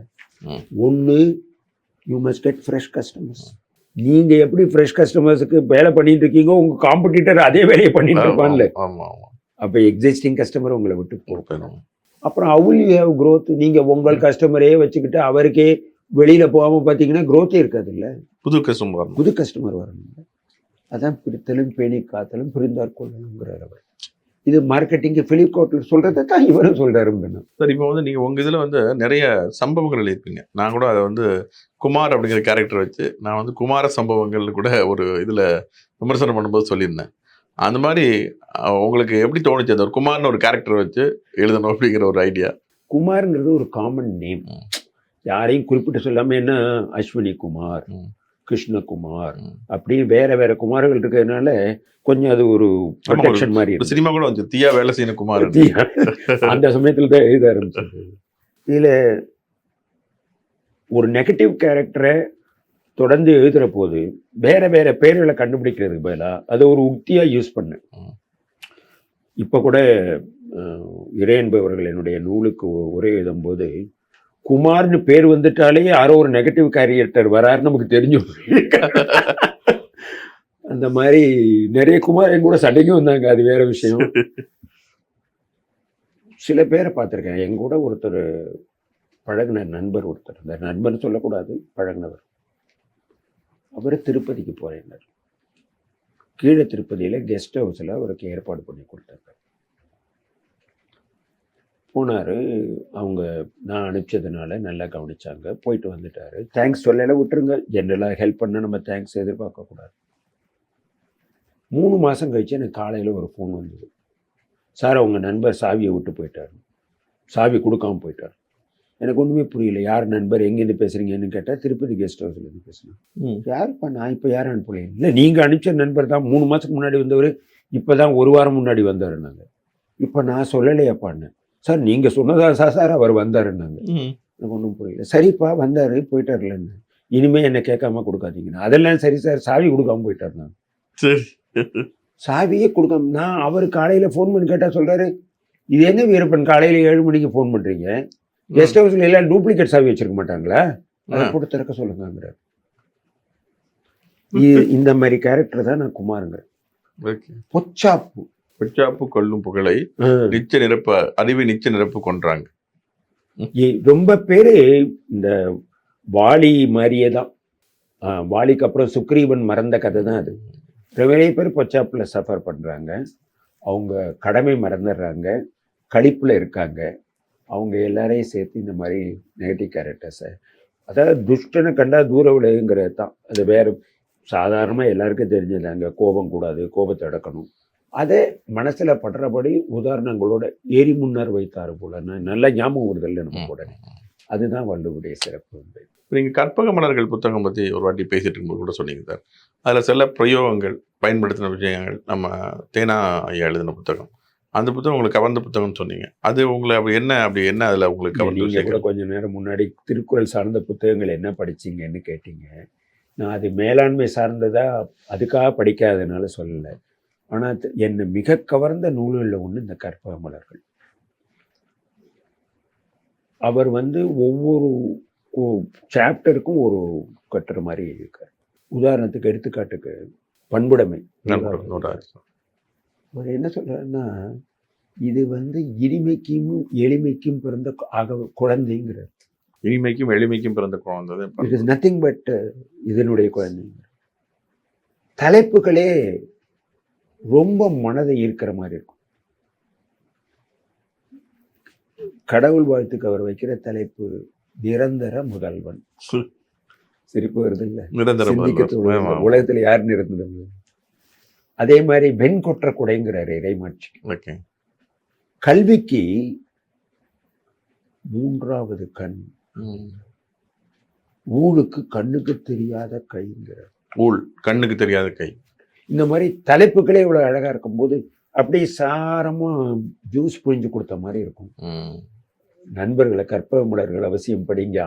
ஒன்று, you must get fresh customers. நீங்கள் எப்படி ஃப்ரெஷ் கஸ்டமர்ஸுக்கு வேலை பண்ணிட்டு இருக்கீங்க, உங்கள் காம்படிட்டர் அதே வேலையை பண்ணிட்டு இருப்பான்ல. அப்போ எக்ஸிஸ்டிங் கஸ்டமர் உங்களை விட்டு போகணும். அப்புறம் அவுல் யூ ஹேவ் க்ரோத். நீங்கள் உங்கள் கஸ்டமரே வச்சுக்கிட்டு அவருக்கே வெளியில் போகாமல் பார்த்தீங்கன்னா க்ரோத்தே இருக்காது இல்லை. புது கஸ்டமர் வரணும். அதான் பிடித்தலும் பேணி காத்தலும் புரிந்தார் கொள்ளணுங்கிறார் அவர். இது மார்க்கெட்டிங் ஃபிலிப்கார்ட்டில் சொல்கிறத தான் இவரும் சொல்கிறாரு. சார், இப்போ வந்து நீங்கள் உங்கள் இதில் வந்து நிறைய சம்பவங்கள் எழுதியிருப்பீங்க. நான் கூட அதை வந்து குமார் அப்படிங்கிற கேரக்டர் வச்சு நான் வந்து குமார சம்பவங்கள் கூட ஒரு இதில் விமர்சனம் பண்ணும்போது சொல்லியிருந்தேன். அந்த மாதிரி உங்களுக்கு எப்படி தோணுச்சு அந்த ஒரு குமார்னு ஒரு கேரக்டர் வச்சு எழுதணும் அப்படிங்கிற ஒரு ஐடியா? குமார்ங்கிறது ஒரு காமன் நேம், யாரையும் குறிப்பிட்டு சொல்லாமல். என்ன அஸ்வினி குமார், கிருஷ்ணகுமார் அப்படின்னு வேற வேற குமார்கள் இருக்கிறதுனால கொஞ்சம் அது ஒரு ப்ரொடெக்ஷன் மாதிரி. சினிமா கூட வந்து தீயா வேலை செய்யணும் குமார் அந்த சமயத்தில் தான் எழுத ஆரம்பிச்சது. இதில் ஒரு நெகட்டிவ் கேரக்டரை தொடர்ந்து எழுதுகிற போது வேற வேற பேர்களை கண்டுபிடிக்கிறதுக்கு பதிலாக அதை ஒரு உக்தியாக யூஸ் பண்ணேன். இப்போ கூட இறை என்பவர்கள் என்னுடைய நூலுக்கு உரை எழுதும்போது குமார்னு பேர் வந்துட்டாலே யாரோ ஒரு நெகட்டிவ் கேரக்டர் வராரு நமக்கு தெரிஞ்சு. அந்த மாதிரி நிறைய குமார் என் கூட சண்டைக்கும் வந்தாங்க, அது வேற விஷயம். சில பேரை பார்த்துருக்கேன். என் கூட ஒருத்தர் பழகின நண்பர் ஒருத்தர், இந்த நண்பர்னு சொல்லக்கூடாது, பழகினவர். அவர் திருப்பதிக்கு போறேன்னார். கீழே திருப்பதியில் கெஸ்ட் ஹவுஸில் அவருக்கு ஏற்பாடு பண்ணி கொடுத்தாங்க. போனார். அவங்க நான் அனுப்பிச்சதுனால நல்லா கவனிச்சாங்க. போயிட்டு வந்துட்டார். தேங்க்ஸ் சொல்லலை, விட்டுருங்க. ஜென்ரலாக ஹெல்ப் பண்ண நம்ம தேங்க்ஸ் எதிர்பார்க்கக்கூடாது. 3 மாதம் கழிச்சு எனக்கு காலையில் ஒரு ஃபோன் வந்தது. சார், அவங்க நண்பர் சாவியை விட்டு போயிட்டார், சாவி கொடுக்காம போயிட்டார். எனக்கு ஒன்றுமே புரியல. யார் நண்பர், எங்கேருந்து பேசுகிறீங்கன்னு கேட்டால் திருப்பதி கெஸ்ட் ஹவுஸ்லேருந்து பேசுகிறேன். யாருப்பா? நான் இப்போ யாரும் அனுப்பல. இல்லை, நீங்கள் அனுப்பிச்ச நண்பர் தான் 3 மாதத்துக்கு முன்னாடி வந்தவர், இப்போ தான் 1 வாரம் முன்னாடி வந்தார். நாங்கள் இப்போ நான் சொல்லலையாப்பான்னு. சார், நீங்கள் சொன்னதா சார் அவர் வந்தாருன்னாங்க. எனக்கு ஒன்றும் புரியல. சரிப்பா வந்தார், போயிட்டார்லன்னு. இனிமேல் என்னை கேட்காம கொடுக்காதீங்கண்ணா. அதெல்லாம் சரி சார், சாவி கொடுக்காம போயிட்டார். நான் சரி சாவியே கொடுக்காம. நான் அவர் காலையில் ஃபோன் பண்ணி கேட்டால் சொல்கிறாரு, இது என்ன வீரப்பன் காலையில் 7 மணிக்கு ஃபோன் பண்ணுறீங்க, கெஸ்ட் ஹவுஸில் எல்லாம் டூப்ளிகேட் சாவி வச்சிருக்க மாட்டாங்களா, அதை போட்டு திறக்க சொல்லுங்கிறார். இந்த மாதிரி கேரக்டர் தான் நான் குமாருங்கிறேன். பொச்சாப்பு கொள்ளும் புகழை நிச்ச நிரப்ப அறிவை நிச்ச நிரப்பு கொன்றாங்க. ரொம்ப பேரு இந்த வாலி மாதிரியே தான். வாலிக்கு அப்புறம் சுக்ரீவன் மறந்த கதை தான் அது. நிறைய பேர் பொச்சாப்பில் சஃபர் பண்ணுறாங்க. அவங்க கடமை மறந்துடுறாங்க, கழிப்பில் இருக்காங்க. அவங்க எல்லாரையும் சேர்த்து இந்த மாதிரி நெகட்டிவ் கேரக்டர்ஸை, அதாவது துஷ்டனை கண்டா தூர விளையுங்கிறது தான். அது வேறு சாதாரணமாக எல்லாருக்கும் தெரிஞ்சதாங்க. கோபம் கூடாது, கோபத்தை அடக்கணும். அதை மனசில் படுறபடி உதாரணங்களோட ஏறி முன்னர் வைத்தாரு போல நல்ல ஞாபகம் வருதல்ல நம்ம உடனே. அதுதான் வள்ளுவருடைய சிறப்பு. நீங்கள் கற்பக மலர்கள் புத்தகம் பற்றி ஒரு வாட்டி பேசிட்டு இருக்கும்போது கூட சொன்னீங்க சார். அதில் சில பிரயோகங்கள் பயன்படுத்தின விஷயங்கள் நம்ம தேனா ஐயா எழுதின புத்தகம், அந்த புத்தகம் உங்களுக்கு கவர்ந்த புத்தகம்னு சொன்னீங்க. அது உங்களை அப்படி என்ன அதில் உங்களுக்கு கவர்ந்த? நீங்கள் கூட கொஞ்சம் நேரம் முன்னாடி திருக்குறள் சார்ந்த புத்தகங்கள் என்ன படிச்சிங்கன்னு கேட்டீங்க. நான் அது மேலாண்மை சார்ந்ததா அதுக்காக படிக்காதனால சொல்லலை. ஆனால் என்னை மிக கவர்ந்த நூல்களில் ஒன்று இந்த கற்பக மலர்கள். அவர் ஒவ்வொரு சாப்டருக்கும் ஒரு கட்டுற மாதிரி இருக்கார். உதாரணத்துக்கு எடுத்துக்காட்டுக்கு பண்புடைமை. அவர் என்ன சொல்றாருன்னா, இது வந்து இனிமைக்கும் எளிமைக்கும் பிறந்த குழந்தைங்கிறார். இனிமைக்கும் எளிமைக்கும் பிறந்த குழந்தை. இட் இஸ் நத்திங் பட் இதனுடைய குழந்தைங்க. தலைப்புகளே ரொம்ப மனதை ஈர்க்கிற மாதிரி இருக்கும். கடவுள் வாழ்த்துக்கு அவர் வைக்கிற தலைப்பு நிரந்தர முதல்வன். சிரிப்பு வருது இல்ல? நிரந்தர முதல்வன். உலகத்துல யார் நிரந்தர? அதே மாதிரி வெண்கொற்ற குடைங்கிறாரு இறைமாட்சிக்கு. கல்விக்கு மூன்றாவது கண், ஊழுக்கு கண்ணுக்கு தெரியாத கைங்கிறார். ஊழ் கண்ணுக்கு தெரியாத கை. இந்த மாதிரி தலைப்புகளே இவ்வளவு அழகா இருக்கும்போது அப்படியே சாரமா ஜூஸ் புழிஞ்சு கொடுத்த மாதிரி இருக்கும். நண்பர்களை கற்பகமலர்கள் அவசியம் படிங்க.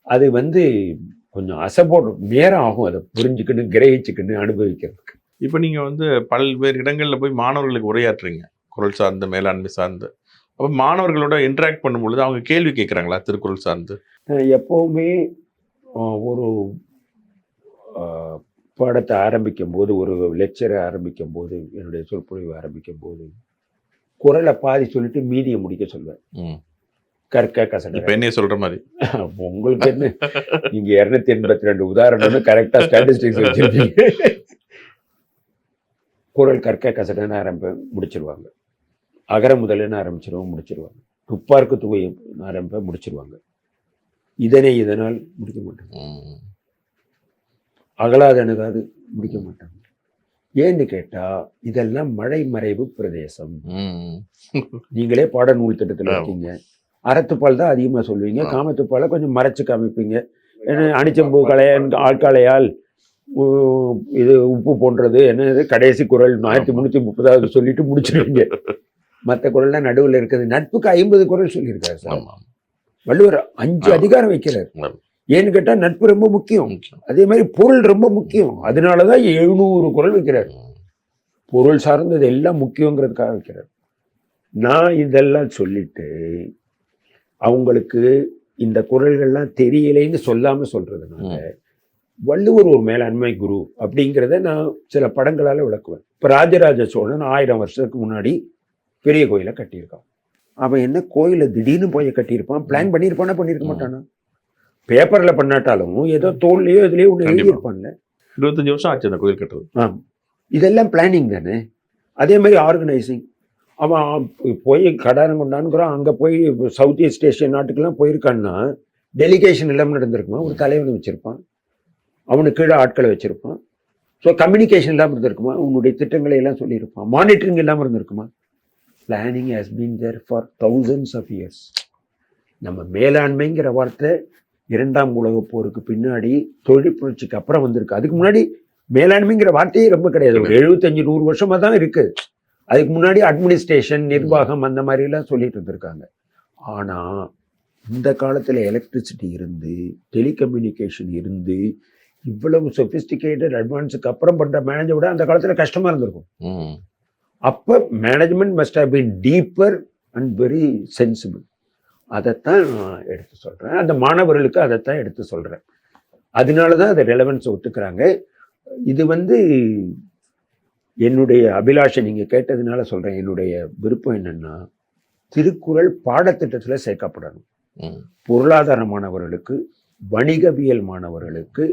அது வந்து கொஞ்சம் அசைபோடு நேரம் ஆகும் அதை புரிஞ்சுக்கணும், கிரகிச்சுக்கணும், அனுபவிக்கிறதுக்கு. இப்போ நீங்க வந்து பல்வேறு இடங்கள்ல போய் மாணவர்களுக்கு உரையாற்றுறீங்க, குறள் சார்ந்து, மேலாண்மை சார்ந்து. அப்போ மாணவர்களோட இன்டராக்ட் பண்ணும்பொழுது அவங்க கேள்வி கேட்குறாங்களா திருக்குறள் சார்ந்து? எப்பவுமே ஒரு பாடத்தை ஆரம்பிக்கும் போது, ஒரு லெக்சரை ஆரம்பிக்கும் போது, என்னுடைய சொற்பொழிவு ஆரம்பிக்கும் போது குறளை பாதி சொல்லிட்டு மீதியை முடிக்க சொல்வேன். கற்க கசட. இப்ப என்ன சொல்ற மாதிரி உங்களுக்கு என்ன, நீங்க 282 உதாரணம்னு கரெக்டா ஸ்டாட்டிஸ்டிக்ஸ் வச்சிருக்கீங்க. குறள் கற்க கசடன்னு முடிச்சிருவாங்க. அகர முதலன்னு ஆரம்பிச்சிருவோம், முடிச்சிருவாங்க. துப்பார்க்கு துவை ஆரம்ப முடிச்சிருவாங்க. இதனால் முடிக்க மாட்டாங்க. அகலாது அணுகாது முடிக்க மாட்டாங்க. ஏன்னு கேட்டா இதெல்லாம் மழை மறைவு பிரதேசம். நீங்களே பாட நூல் திட்டத்தில் இருக்கீங்க. அறத்துப்பால் தான் அதிகமா சொல்லுவீங்க, காமத்துப்பாலை கொஞ்சம் மறைச்சு காமிப்பீங்க. அணிச்சம்பூ ஆட்காளையால் இது உப்பு போன்றது என்னது கடைசி குறள் 1330 சொல்லிட்டு முடிச்சிருவீங்க. மற்ற குறள்லாம் நடுவில் இருக்குது. நட்புக்கு 50 குறள் சொல்லியிருக்காரு சார் வள்ளுவர். 5 அதிகாரம் வைக்கிறார். ஏன்னு கேட்டா நட்பு ரொம்ப முக்கியம். அதே மாதிரி பொருள் ரொம்ப முக்கியம். அதனாலதான் 700 குறள் வைக்கிறார். பொருள் சார்ந்தது எல்லாம் முக்கியங்கிறதுக்காக வைக்கிறார். நான் இதெல்லாம் சொல்லிட்டு அவங்களுக்கு இந்த குறள்கள்லாம் தெரியலைன்னு சொல்லாம சொல்றதுனால வள்ளுவர் ஒரு மேலாண்மை குரு அப்படிங்கிறத நான் சில படங்களால விளக்குவேன். இப்ப ராஜராஜ சோழன் 1000 வருஷத்துக்கு முன்னாடி பெரிய கோயிலை கட்டியிருக்கான். அவன் என்ன கோயிலை திடீர்னு போய் கட்டியிருப்பான்? பிளான் பண்ணியிருப்பானா? பண்ணியிருக்க மாட்டானா? பேப்பர்ல பண்ணாட்டாலும் ஏதோ தோல்லையோ இதுலயோ ஒண்ணு எழுதியிருப்பான்ல. 25 வருஷம் ஆச்சு அந்த கோயில் கட்டுறது. இதெல்லாம் பிளானிங் தானே. அதே மாதிரி ஆர்கனைசிங். அவன் போய் கடாரம் கொண்டான்னுக்குறான். அங்கே போய் சவுத் ஈஸ்ட் ஏஷியன் நாட்டுக்கெல்லாம் போயிருக்கான்னா டெலிகேஷன் இல்லாமல் நடந்திருக்குமா? ஒரு தலைவனை வச்சிருப்பான், அவனுக்கு கீழே ஆட்களை வச்சிருப்பான். ஸோ கம்யூனிகேஷன் இல்லாமல் இருந்திருக்குமா? உன்னுடைய திட்டங்களை எல்லாம் சொல்லியிருப்பான். மானிட்டரிங் இல்லாமல் இருந்திருக்குமா? Planning has been there for thousands of years. நம்ம மேலாண்மைங்கிற வார்த்தை 2ஆம் உலகப் போருக்கு பின்னாடி தொழில் புரட்சிக்கு அப்புறம் வந்திருக்கு. அதுக்கு முன்னாடி மேலாண்மைங்கிற வார்த்தையே ரொம்ப கிடையாது. ஒரு 75-100 வருஷமா தான் இருக்கு. அதுக்கு முன்னாடி அட்மினிஸ்ட்ரேஷன், நிர்வாகம் அந்த மாதிரி எல்லாம் சொல்லிட்டு இருந்திருக்காங்க. ஆனா இந்த காலத்துல எலக்ட்ரிசிட்டி இருந்து, டெலிகம்யூனிகேஷன் இருந்து, இவ்வளவு சொபிஸ்டிகேட்டட் அட்வான்ஸுக்கு அப்புறம் பண்ற மேனேஜர் விட அந்த காலத்துல கஷ்டமா இருந்திருக்கும். அப்ப management must have been deeper and very sensible. அதைத்தான் நான் எடுத்து சொல்றேன். அந்த மாணவர்களுக்கு அதைத்தான் எடுத்து சொல்றேன். அதனாலதான் அதை ரெலவன்ஸ் ஒத்துக்கிறாங்க. இது என்னுடைய அபிலாஷை நீங்க கேட்டதுனால சொல்றேன். என்னுடைய விருப்பம் என்னன்னா, திருக்குறள் பாடத்திட்டத்துல சேர்க்கப்படணும். பொருளாதார மாணவர்களுக்கு, வணிகவியல் மாணவர்களுக்கு,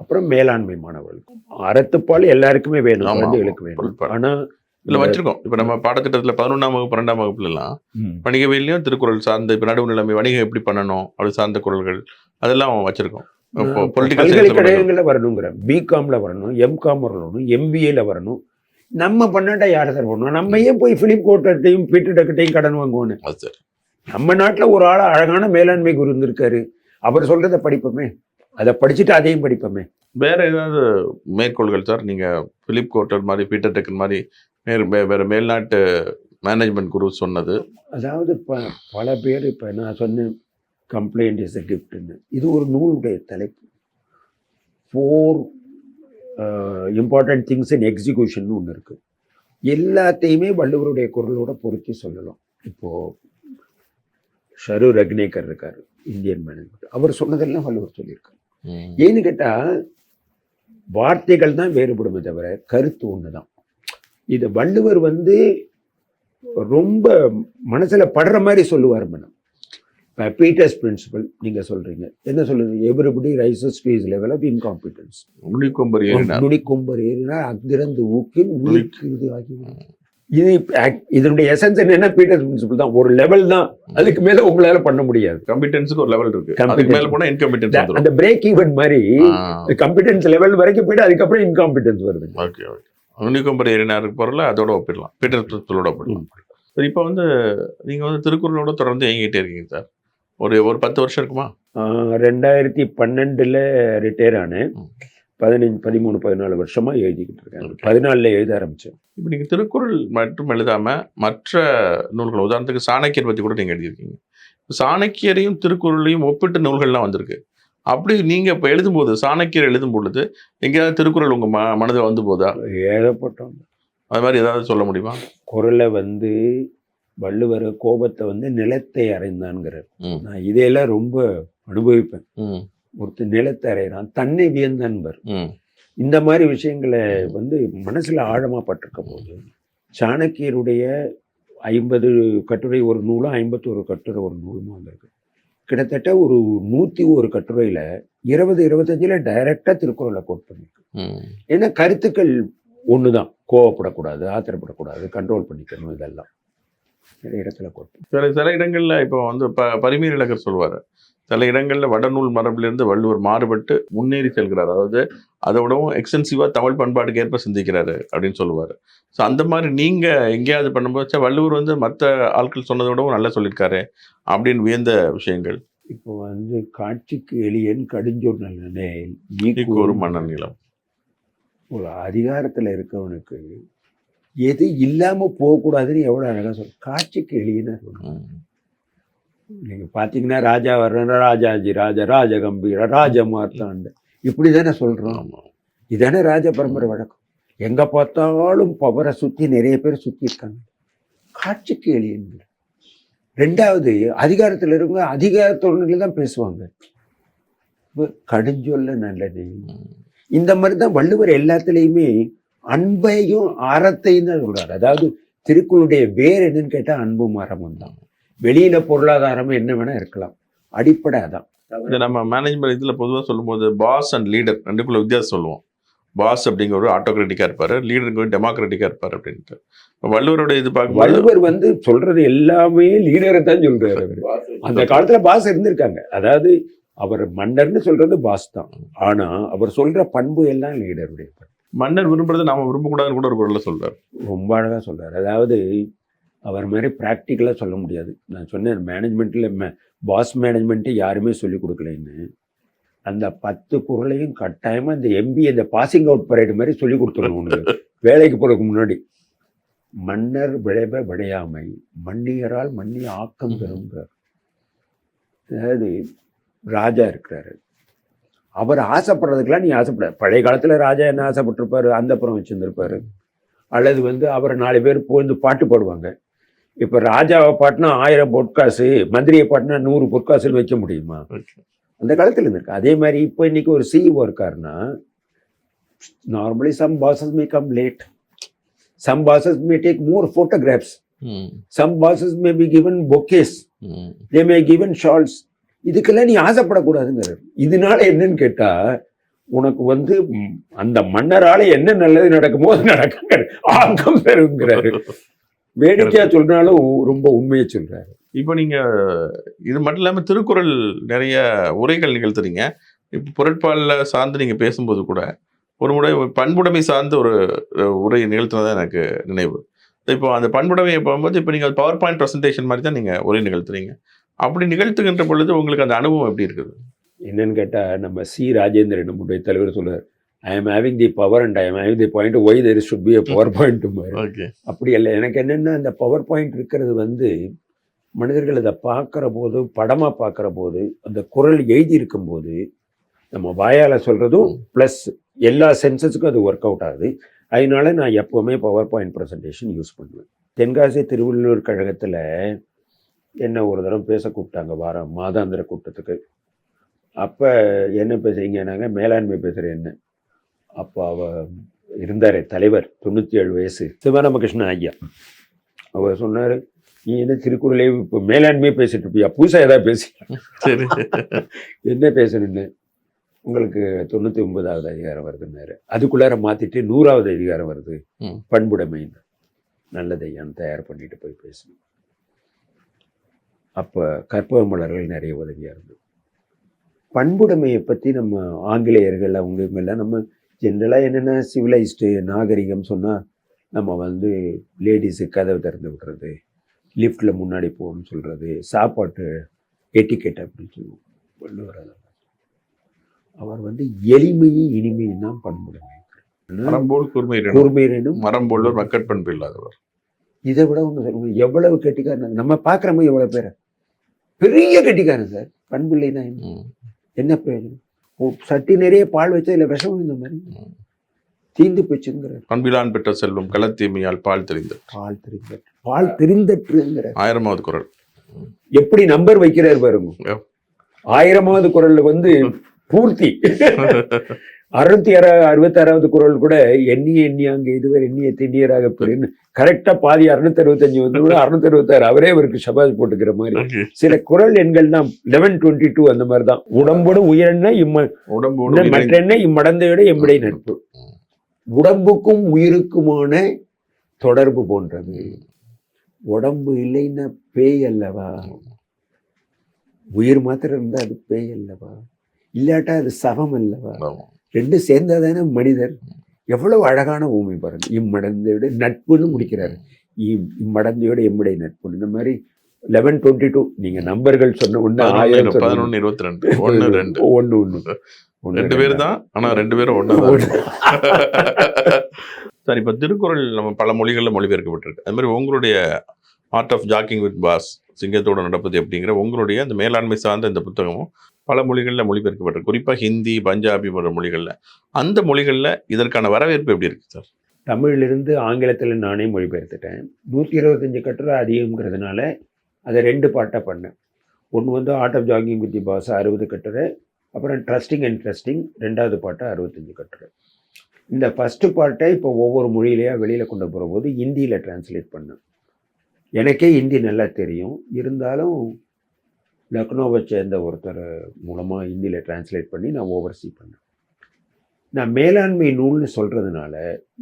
அப்புறம் மேலாண்மை மாணவர்களுக்கு. அறத்துப்பால் எல்லாருக்குமே வேணும், குழந்தைகளுக்கு வேணும். ஆனா இல்ல வச்சிருக்கோம். இப்ப நம்ம பாடத்திட்டத்துல 11ஆம் வகுப்பு 12ஆம் வகுப்புல எல்லாம் வணிகவியலையும் திருக்குறள் சார்ந்த, இப்ப நடுவு நிலைமை வணிகம் எப்படி பண்ணணும் அது சார்ந்த குறள்கள் அதெல்லாம் வச்சிருக்கோம். பல்கலைக்கழகங்கள்ல வரணுங்கிற, பிகாம்ல வரணும், எம்காம் வரணும், எம்பிஏல வரணும். நம்ம பண்ணாட்டா யாரை சார் பண்ணணும்? நம்ம ஏன் போய் பிலிப் கோட்டர்ட்டையும் பீட்டர் டக்கட்டையும் கடன் வாங்குவோன்னு? நம்ம நாட்டுல ஒரு ஆள் அழகான மேலாண்மை குரு இருந்திருக்காரு. அவர் சொல்றதை படிப்போமே, அதை படிச்சுட்டு அதையும் படிப்போமே. வேற ஏதாவது மேற்கோள்கள் சார்? நீங்க பிலிப் கோட்டர் மாதிரி, பீட்டர் டக்கன் மாதிரி வேற மேல்நாட்டு மேனேஜ்மெண்ட் குரு சொன்னது? அதாவது பல பேர் இப்ப நான் சொன்ன கம்ப்ளைண்ட் இஸ் எ கிஃப்ட்னு, இது ஒரு நூலுடைய தலைப்பு. 4 இம்பார்ட்டன்ட் திங்ஸ் இன் எக்ஸிக்யூஷன் ஒன்று இருக்கு. எல்லாத்தையுமே வள்ளுவருடைய குரலோட பொருத்தி சொல்லலாம். இப்போ ஷரு ரக்னேக்கர் இருக்காரு, இந்தியன் மேனேஜ்மெண்ட். அவர் சொன்னதெல்லாம் வள்ளுவர் சொல்லியிருக்காரு. ஏன்னு கேட்டா வார்த்தைகள் தான் வேறுபடுமே தவிர கருத்து ஒண்ணுதான். இதை வள்ளுவர் வந்து ரொம்ப மனசுல படுற மாதிரி சொல்லுவார் மேடம். இப்போ பீட்டர்ஸ் பிரின்சிபல் நீங்க சொல்றீங்க, என்ன சொல்றீங்க? Everybody rises to his level of incompetence. நுனிக்கொம்பர் ஏறினார் அங்கிருந்து ஊக்கின் உயிர்க்கிறது ஆகி. இது இதனுடைய எசன்ஸ் என்னன்னா பீட்டர்ஸ் பிரின்சிபல் தான். ஒரு லெவல் தான், அதுக்கு மேல உங்களால பண்ண முடியாது. காம்பிடன்ஸ்க்கு ஒரு லெவல் இருக்கு, அதுக்கு மேல போனா இன்காம்பிடன்ஸ் வந்துரும். அந்த பிரேக் ஈவன் மாதிரி காம்பிடன்ஸ் லெவல் வரைக்கும் போயிட்டு அதுக்கப்புறம் இன்காம்பிடன்ஸ் வருது. Okay okay. நுனிக்கொம்பர் ஏறினாருக்கு பொருள் அதோட ஒப்பிடலாம், பீட்டர்ஸ் பிரின்சிபலோட ஒப்பிடலாம். சரி, இப்போ வந்து நீங்க வந்து திருக்குறளோட தொடர்ந்து இயங்கிட்டே இருக்கீங்க சார். ஒரு 10 வருஷம் இருக்குமா? 2012 ரிட்டையர் ஆனேன். 13 14 வருஷமா எழுதிக்கிட்டு இருக்கேன். 14 எழுத ஆரம்பிச்சேன். இப்போ நீங்க திருக்குறள் மட்டும் எழுதாம மற்ற நூல்கள், உதாரணத்துக்கு சாணக்கியர் பத்தி கூட நீங்க எழுதியிருக்கீங்க. சாணக்கியரையும் திருக்குறளையும் ஒப்பிட்ட நூல்கள்லாம் வந்திருக்கு. அப்படி நீங்க இப்போ எழுதும்போது, சாணக்கியர் எழுதும் பொழுது எங்கேயாவது திருக்குறள் உங்க மனதில் வந்து போதா? ஏகப்பட்டோம். அது மாதிரி ஏதாவது சொல்ல முடியுமா? குறளை வந்து வள்ளுவர் கோபத்தை வந்து நிலத்தை அறைந்தான்ங்கிறார். நான் இதையெல்லாம் ரொம்ப அனுபவிப்பேன். ஒருத்தர் நிலத்தை அறைகிறான், தன்னை வியந்தான்பர். இந்த மாதிரி விஷயங்களை வந்து மனசுல ஆழமா பட்டிருக்க போது சாணக்கியருடைய 50 கட்டுரை ஒரு நூலும் 51 கட்டுரை ஒரு நூலும் வந்திருக்கு. கிட்டத்தட்ட ஒரு 101 கட்டுரையில 20-25 டைரக்டா திருக்குறளை கோட் பண்ணிருக்கு. ஏன்னா கருத்துக்கள் ஒண்ணுதான், கோவப்படக்கூடாது, ஆத்திரப்படக்கூடாது, கண்ட்ரோல் பண்ணிக்கணும், இதெல்லாம் நிறைய இடத்துல கோட். சில இடங்கள்ல இப்போ வந்து பரிமேல் இலக்கர் சொல்வாரு, சில இடங்கள்ல வடநூல் மரபிலிருந்து வள்ளுவர் மாறுபட்டு முன்னேறி செல்கிறார், அதாவது அதை விடவும் எக்ஸ்டென்சிவா தமிழ் பண்பாட்டுக்கு ஏற்ப சிந்திக்கிறாரு அப்படின்னு சொல்லுவாரு. ஸோ அந்த மாதிரி நீங்க எங்கேயாவது பண்ணும்போது வள்ளுவர் வந்து மற்ற ஆட்கள் சொன்னதை விடவும் நல்லா சொல்லியிருக்காரு அப்படின்னு வியந்த விஷயங்கள்? இப்போ வந்து காட்சிக்கு எளியன் கடிஞ்சொர் நல்லனே நீக்கு ஒரு மன்னன் நிலம். ஒரு அதிகாரத்துல இருக்கவனுக்கு எது இல்லாம போகக்கூடாதுன்னு எவ்வளவு அழகா சொல்ற. காட்சிக்கு எளியன்னு சொல்லணும். நீங்க பாத்தீங்கன்னா ராஜா வர்ற ராஜாஜி, ராஜ கம்பீர, ராஜ மார்த்தாண்ட, இப்படிதானே சொல்றோம். இதானே ராஜ பரம்பரை வழக்கம். எங்க பார்த்தாலும் பவரை சுத்தி நிறைய பேர் சுத்தி இருக்காங்க. காட்சிக்கு எளியன். ரெண்டாவது, அதிகாரத்துல இருக்கவங்க அதிகாரத்தோடு தான் பேசுவாங்க. கடுஞ்சொல்ல நல்லது. இந்த மாதிரி தான் வள்ளுவர் எல்லாத்துலேயுமே அன்பையும் அறத்தையும் தான் சொல்றாரு. அதாவது திருக்குறளுடைய வேர் என்னன்னு கேட்டா அன்பும் அறமும் தான். வெளியில பொருளாதாரமும் என்ன வேணா இருக்கலாம், அடிப்படை அதான். நம்ம மேனேஜ்மெண்ட் இதுல பொதுவாக சொல்லும்போது பாஸ் அண்ட் லீடர் ரெண்டுக்குள்ள வித்தியாசம் சொல்லுவோம். பாஸ் அப்படிங்கிற ஆட்டோகிராட்டிக்கா இருப்பாரு, லீடருக்கு டெமோக்ராட்டிக்கா இருப்பாரு அப்படின்ட்டு. வள்ளுவரோட இது பார்க்க வள்ளுவர் வந்து சொல்றது எல்லாமே லீடரை தான் சொல்றாரு. அந்த காலத்துல பாஸ் இருந்திருக்காங்க. அதாவது அவர் மன்னர்னு சொல்றது பாஸ் தான், ஆனா அவர் சொல்ற பண்பு எல்லாம் லீடருடைய பண்பு. மன்னர் விரும்புறது நாம விரும்பக்கூடாதுன்னு கூட ஒரு குரல்ல சொல்றாரு. ரொம்ப அழகா சொல்றாரு. அதாவது அவர் மாதிரி ப்ராக்டிக்கலா சொல்ல முடியாது. நான் சொன்னேன் மேனேஜ்மெண்ட்ல பாஸ் மேனேஜ்மெண்ட்டே யாருமே சொல்லிக் கொடுக்கலன்னு. அந்த 10 குறளையும் கட்டாயமா இந்த MBA இந்த பாசிங் அவுட் பரேடு மாதிரி சொல்லி கொடுத்துருவோம் வேலைக்கு போறதுக்கு முன்னாடி. மன்னர் விளைவ விளையாமை மன்னியரால் மன்னி ஆக்கம் பெறுங்கிறார். அதாவது ராஜா இருக்கிறாரு, அவர் ஆசைப்படுறதுக்கெல்லாம் நீ ஆசைப்பட. பழைய காலத்துல ராஜா என்ன ஆசைப்பட்டிருப்பாரு, அந்த புறம் வச்சிருந்திருப்பாரு, அல்லது வந்து அவர் 4 பேர் போய் பாட்டு பாடுவாங்க. இப்ப ராஜாவை பாட்டினா 1000 பொற்காசு, மந்திரியை பாட்டினா 100 பொற்காசுன்னு வைக்க முடியுமா? அந்த காலத்துல இருந்திருக்கு. அதே மாதிரி இப்போ இன்னைக்கு ஒரு CEO இருக்காருன்னா, normally some bosses may come late, some bosses may take more photographs, some bosses may be given bouquets, they may given shawls. இதுக்கெல்லாம் நீ ஆசைப்படக்கூடாதுங்கிறாரு. இதனால என்னன்னு கேட்டா, உனக்கு வந்து அந்த மன்னரால என்ன நல்லது நடக்குமோ அது நடக்குங்க, ஆக்கம் பெறுங்கிறாரு. வேடிக்கையா சொல்றாலும் ரொம்ப உண்மையை சொல்றாரு. இப்போ நீங்க இது மட்டும் இல்லாம திருக்குறள் நிறைய உரைகள் நிகழ்த்துறீங்க. இப்போ பொருட்பாலில் சார்ந்து நீங்க பேசும்போது கூட ஒரு முறை பண்புடைமை சார்ந்த ஒரு உரை நிகழ்த்தினதான் எனக்கு நினைவு. இப்போ அந்த பண்புடைமையை போகும்போது இப்போ நீங்க பவர் பாயிண்ட் ப்ரெசன்டேஷன் மாதிரி தான் நீங்க உரை நிகழ்த்துறீங்க. அப்படி நிகழ்த்துகின்ற பொழுது உங்களுக்கு அந்த அனுபவம் எப்படி இருக்குது? என்னன்னு கேட்டா, நம்ம C. ராஜேந்திரன் நம்முடைய தலைவர் சொல்றாரு, I am having the power and I am having the point, why there should be a power point. அப்படி இல்லை. எனக்கு என்னென்னா, அந்த பவர் பாயிண்ட் இருக்கிறது வந்து மனிதர்கள் அதை பார்க்குற போது, படமாக பார்க்குற போது, அந்த குரல் எழுதி இருக்கும் போது நம்ம வாயால் சொல்கிறதும் ப்ளஸ் எல்லா சென்சஸுக்கும் அது ஒர்க் அவுட் ஆகுது. அதனால நான் எப்போவுமே பவர் பாயிண்ட் ப்ரெசன்டேஷன் யூஸ் பண்ணுவேன். தென்காசி திருவள்ளுவர் கழகத்தில் என்ன ஒரு தடவை பேச கூப்பிட்டாங்க மாதாந்திர கூட்டத்துக்கு. அப்போ என்ன பேசுகிறீங்க? நாங்கள் மேலாண்மை பேசுகிறேன். என்ன அப்போ இருந்தார் தலைவர், 97 வயசு, சிவராமகிருஷ்ணன் ஐயா. அவர் சொன்னார், நீ என்ன திருக்குறளே இப்போ மேலாண்மையே பேசிட்டு இருப்பியா, புதுசாக ஏதாவது பேசி சரி. என்ன பேசணுன்னு, உங்களுக்கு 99வது அதிகாரம் வருதுன்னாரு. அதுக்குள்ளார மாற்றிட்டு 100வது அதிகாரம் வருது, பண்புடைமைன்னு. நல்லதையான்னு தயார் பண்ணிட்டு போய் பேசணும். அப்போ கற்பக மலர்கள் நிறைய உதவியாக இருந்தது. பண்புடைமையை பற்றி நம்ம ஆங்கிலேயர்கள் அவங்க இவங்கெல்லாம் நம்ம ஜென்ரலாக என்னென்ன சிவிலைஸ்டு நாகரிகம் சொன்னால் நம்ம வந்து லேடிஸு கதவை திறந்து விடுறது, லிஃப்டில் முன்னாடி போகணும்னு சொல்கிறது, சாப்பாட்டு எட்டிக்கெட் அப்படின்னு சொல்லுவோம். வள்ளுவர் அவர் வந்து எளிமையும் இனிமையும் தான் பண்புடைமை. மரம்போல் கூர்மையினும் மரம்போல் மக்கட்பண்பு இல்லாதவர். இதை விட ஒன்று சொல்லுவோம், எவ்வளவு கெட்டிக்காரன் நம்ம பார்க்குறோமோ, எவ்வளோ பேரை பெரிய கெட்டிக்காரன் சார். பண்பு இல்லைன்னா என்ன பிரயோஜனம்? சட்டி நிறைய பால் வச்சா இல்லை விஷம் இந்த மாதிரி தீந்து போச்சுங்கிற. பண்பிலான் பெற்ற செல்வம் களத்தீமையால் பால் தெரிந்தற்றுங்கிற 1000வது குறள். எப்படி நம்பர் வைக்கிறார் பாருங்க. 1000வது குறள் வந்து பூர்த்தி. 666வது குறள் கூட எண்ணிய அங்கே இதுவரை எண்ணிய திண்ணியராக பெருன்னு கரெக்டா பாதி 665 வந்து கூட 666 அவரே அவருக்கு சபாஷ் போட்டுக்கிற மாதிரி. சில குறள் எண்கள் தான் 1122 அந்த மாதிரி தான். உடம்போடு உயிரென்ன மற்றென்ன இம்மடந்தையோட எம்முடைய நட்பு. உடம்புக்கும் உயிருக்குமான தொடர்பு போன்றது. உடம்பு இல்லைன்னா பேய் அல்லவா? உயிர் மாத்திரம் இருந்தா அது பேய் அல்லவா? இல்லாட்டா அது சவம் அல்லவா? ரெண்டு சேர்ந்தாதானே மனிதர். எவ்வளவு அழகான ஊமை பாருங்க. இம்மடந்தையோட நட்புன்னு முடிக்கிறாரு. இம்மடந்தையோட எம்முடைய நட்பு. இந்த மாதிரி 1122 நீங்க நம்பர்கள் சொன்ன ஒண்ணு 11 22 1 2 பேர் தான். ஆனா 2 பேரும் ஒண்ணு. சரி, இப்ப திருக்குறள் நம்ம பல மொழிகள்ல மொழிபெயர்க்கப்பட்டிருக்கு. அது மாதிரி உங்களுடைய art of jogging with boss, சிங்கத்தோட நடப்பது எப்படிங்கிற உங்களுடைய அந்த மேலாண்மை சார்ந்த இந்த புத்தகமும் பல மொழிகளில் மொழிபெயர்க்கப்பட்டிருக்கு. குறிப்பாக ஹிந்தி, பஞ்சாபி போன்ற மொழிகளில். அந்த மொழிகளில் இதற்கான வரவேற்பு எப்படி இருக்கு சார்? தமிழிலிருந்து ஆங்கிலத்தில் நானே மொழிபெயர்த்துட்டேன். 125 கட்டுரை அதிகம்ங்கிறதுனால அதை 2 பாட்டாக பண்ணேன். ஒன்று வந்து art of jogging with boss 60 கட்டுரை, அப்புறம் ட்ரஸ்டிங் அண்ட் ட்ரஸ்டிங் 2வது பாட்டை 65 கட்டுரை. இந்த ஃபஸ்ட்டு பாட்டை இப்போ ஒவ்வொரு மொழியிலையாக வெளியில் கொண்டு போகும்போது ஹிந்தியில் டிரான்ஸ்லேட் பண்ணேன். எனக்கே ஹிந்தி நல்லா தெரியும், இருந்தாலும் லக்னோவை சேர்ந்த ஒருத்தர் மூலமாக ஹிந்தியில் டிரான்ஸ்லேட் பண்ணி நான் ஓவர்சீ பண்ணேன். நான் மேலாண்மை நூல்னு சொல்கிறதுனால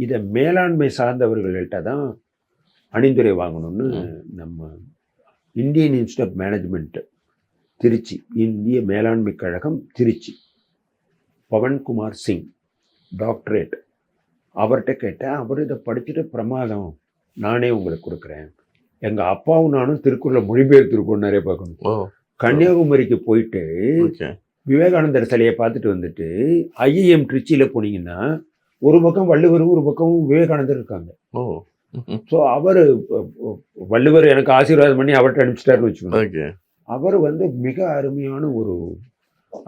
இதை மேலாண்மை சார்ந்தவர்கள்கிட்ட தான் அணிந்துரை வாங்கணும்னு நம்ம Indian institute of management Trichy, இந்திய மேலாண்மை கழகம் திருச்சி, பவன்குமார் சிங் டாக்டரேட், அவர்கிட்ட கேட்டேன். அவர் இதை படிச்சுட்டு பிரமாதம், நானே உங்களுக்கு கொடுக்குறேன். எங்கள் அப்பாவும் நானும் திருக்குறளை மொழிபெயர்த்திருக்கோம், நிறைய பார்க்கணும். கன்னியாகுமரிக்கு போயிட்டு விவேகானந்தர் சிலையை பார்த்துட்டு வந்துட்டு ஐஏஎம் திருச்சியில் போனீங்கன்னா ஒரு பக்கம் வள்ளுவர், ஒரு பக்கம் விவேகானந்தர் இருக்காங்க. ஸோ அவர் வள்ளுவர் எனக்கு ஆசீர்வாதம் பண்ணி அவர்கிட்ட அனுப்பிச்சிட்டாருன்னு வச்சுக்கோங்க. அவர் வந்து மிக அருமையான ஒரு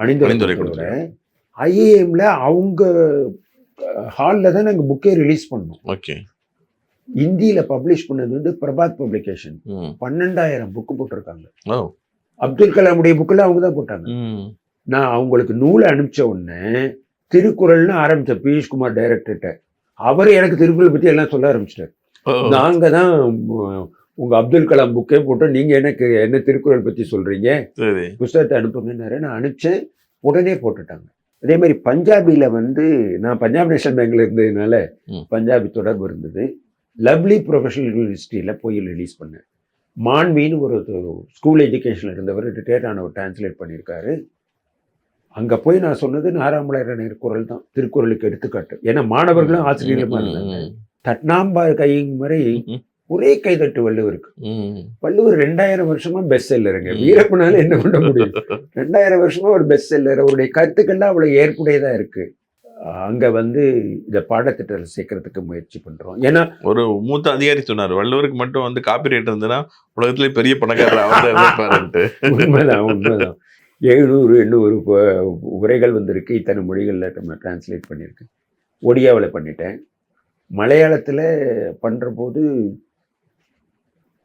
அணிந்துரையோட ஐஏஎம்ல அவங்க ஹாலில் தான் நாங்கள் புக்கே ரிலீஸ் பண்ணோம். இந்தியில் பப்ளிஷ் பண்ணது வந்து பிரபாத் பப்ளிகேஷன் 12,000 புக்கு போட்டிருக்காங்க. அப்துல் கலாமுடைய புக்கில் அவங்க தான் போட்டாங்க. நான் அவங்களுக்கு நூலை அனுப்பிச்ச உடனே திருக்குறள்னு ஆரம்பித்தேன் பியூஷ்குமார் டைரக்டர்கிட்ட. அவர் எனக்கு திருக்குறள் பற்றி எல்லாம் சொல்ல ஆரம்பிச்சிட்டார். நாங்கள் தான் உங்கள் அப்துல் கலாம் புக்கே போட்டோம், நீங்கள் எனக்கு என்ன திருக்குறள் பற்றி சொல்கிறீங்க, புத்தகத்தை அனுப்புங்கன்னாரு. நான் அனுப்பிச்சேன், உடனே போட்டுட்டாங்க. அதே மாதிரி பஞ்சாபியில் வந்து நான் பஞ்சாப் நேஷனல் பேங்க்ல இருந்ததுனால பஞ்சாபி தொடர்பு இருந்தது. லவ்லி ப்ரொஃபஷனல் யூனிவர்சிட்டியில் போய் ரிலீஸ் பண்ணேன். மான்வின்னு ஒரு ஸ்கூல் எஜுகேஷனில் இருந்தவர், ரிட்டையர்ட் ஆனவர் டிரான்ஸ்லேட் பண்ணியிருக்காரு. அங்கே போய் நான் சொன்னது நாராமலர் குறள் தான் திருக்குறளுக்கு எடுத்துக்காட்டு. ஏன்னா மாணவர்களும் ஆசிரியர்களுமா இருந்தாங்க. தட்னாம்பார் கையும் முறை ஒரே கைதட்டு வள்ளுவருக்கு. வள்ளுவர் 2000 வருஷமா பெஸ்ட் செல்லருங்க. வீரப்பனால என்ன பண்ண முடியும்? 2000 வருஷமா ஒரு பெஸ்ட் செல்லர். அவருடைய கருத்துக்கள்லாம் அவ்வளவு ஏற்புடையதா இருக்கு. அங்க வந்து இந்த பாடத்திட்டத்தில் சேர்க்கறதுக்கு முயற்சி பண்றோம். ஏன்னா ஒரு மூத்த அதிகாரி சொன்னார், வள்ளுவருக்கு மட்டும் வந்து காப்பிரைட் இருந்ததுன்னா உலகத்திலே பெரிய பணக்காரர். உண்மைதான். 700-800 உரைகள் வந்திருக்கு. இத்தனை மொழிகளில் நம்ம டிரான்ஸ்லேட் பண்ணியிருக்கு. ஒடியாவில் பண்ணிட்டேன். மலையாளத்தில் பண்ணுற போது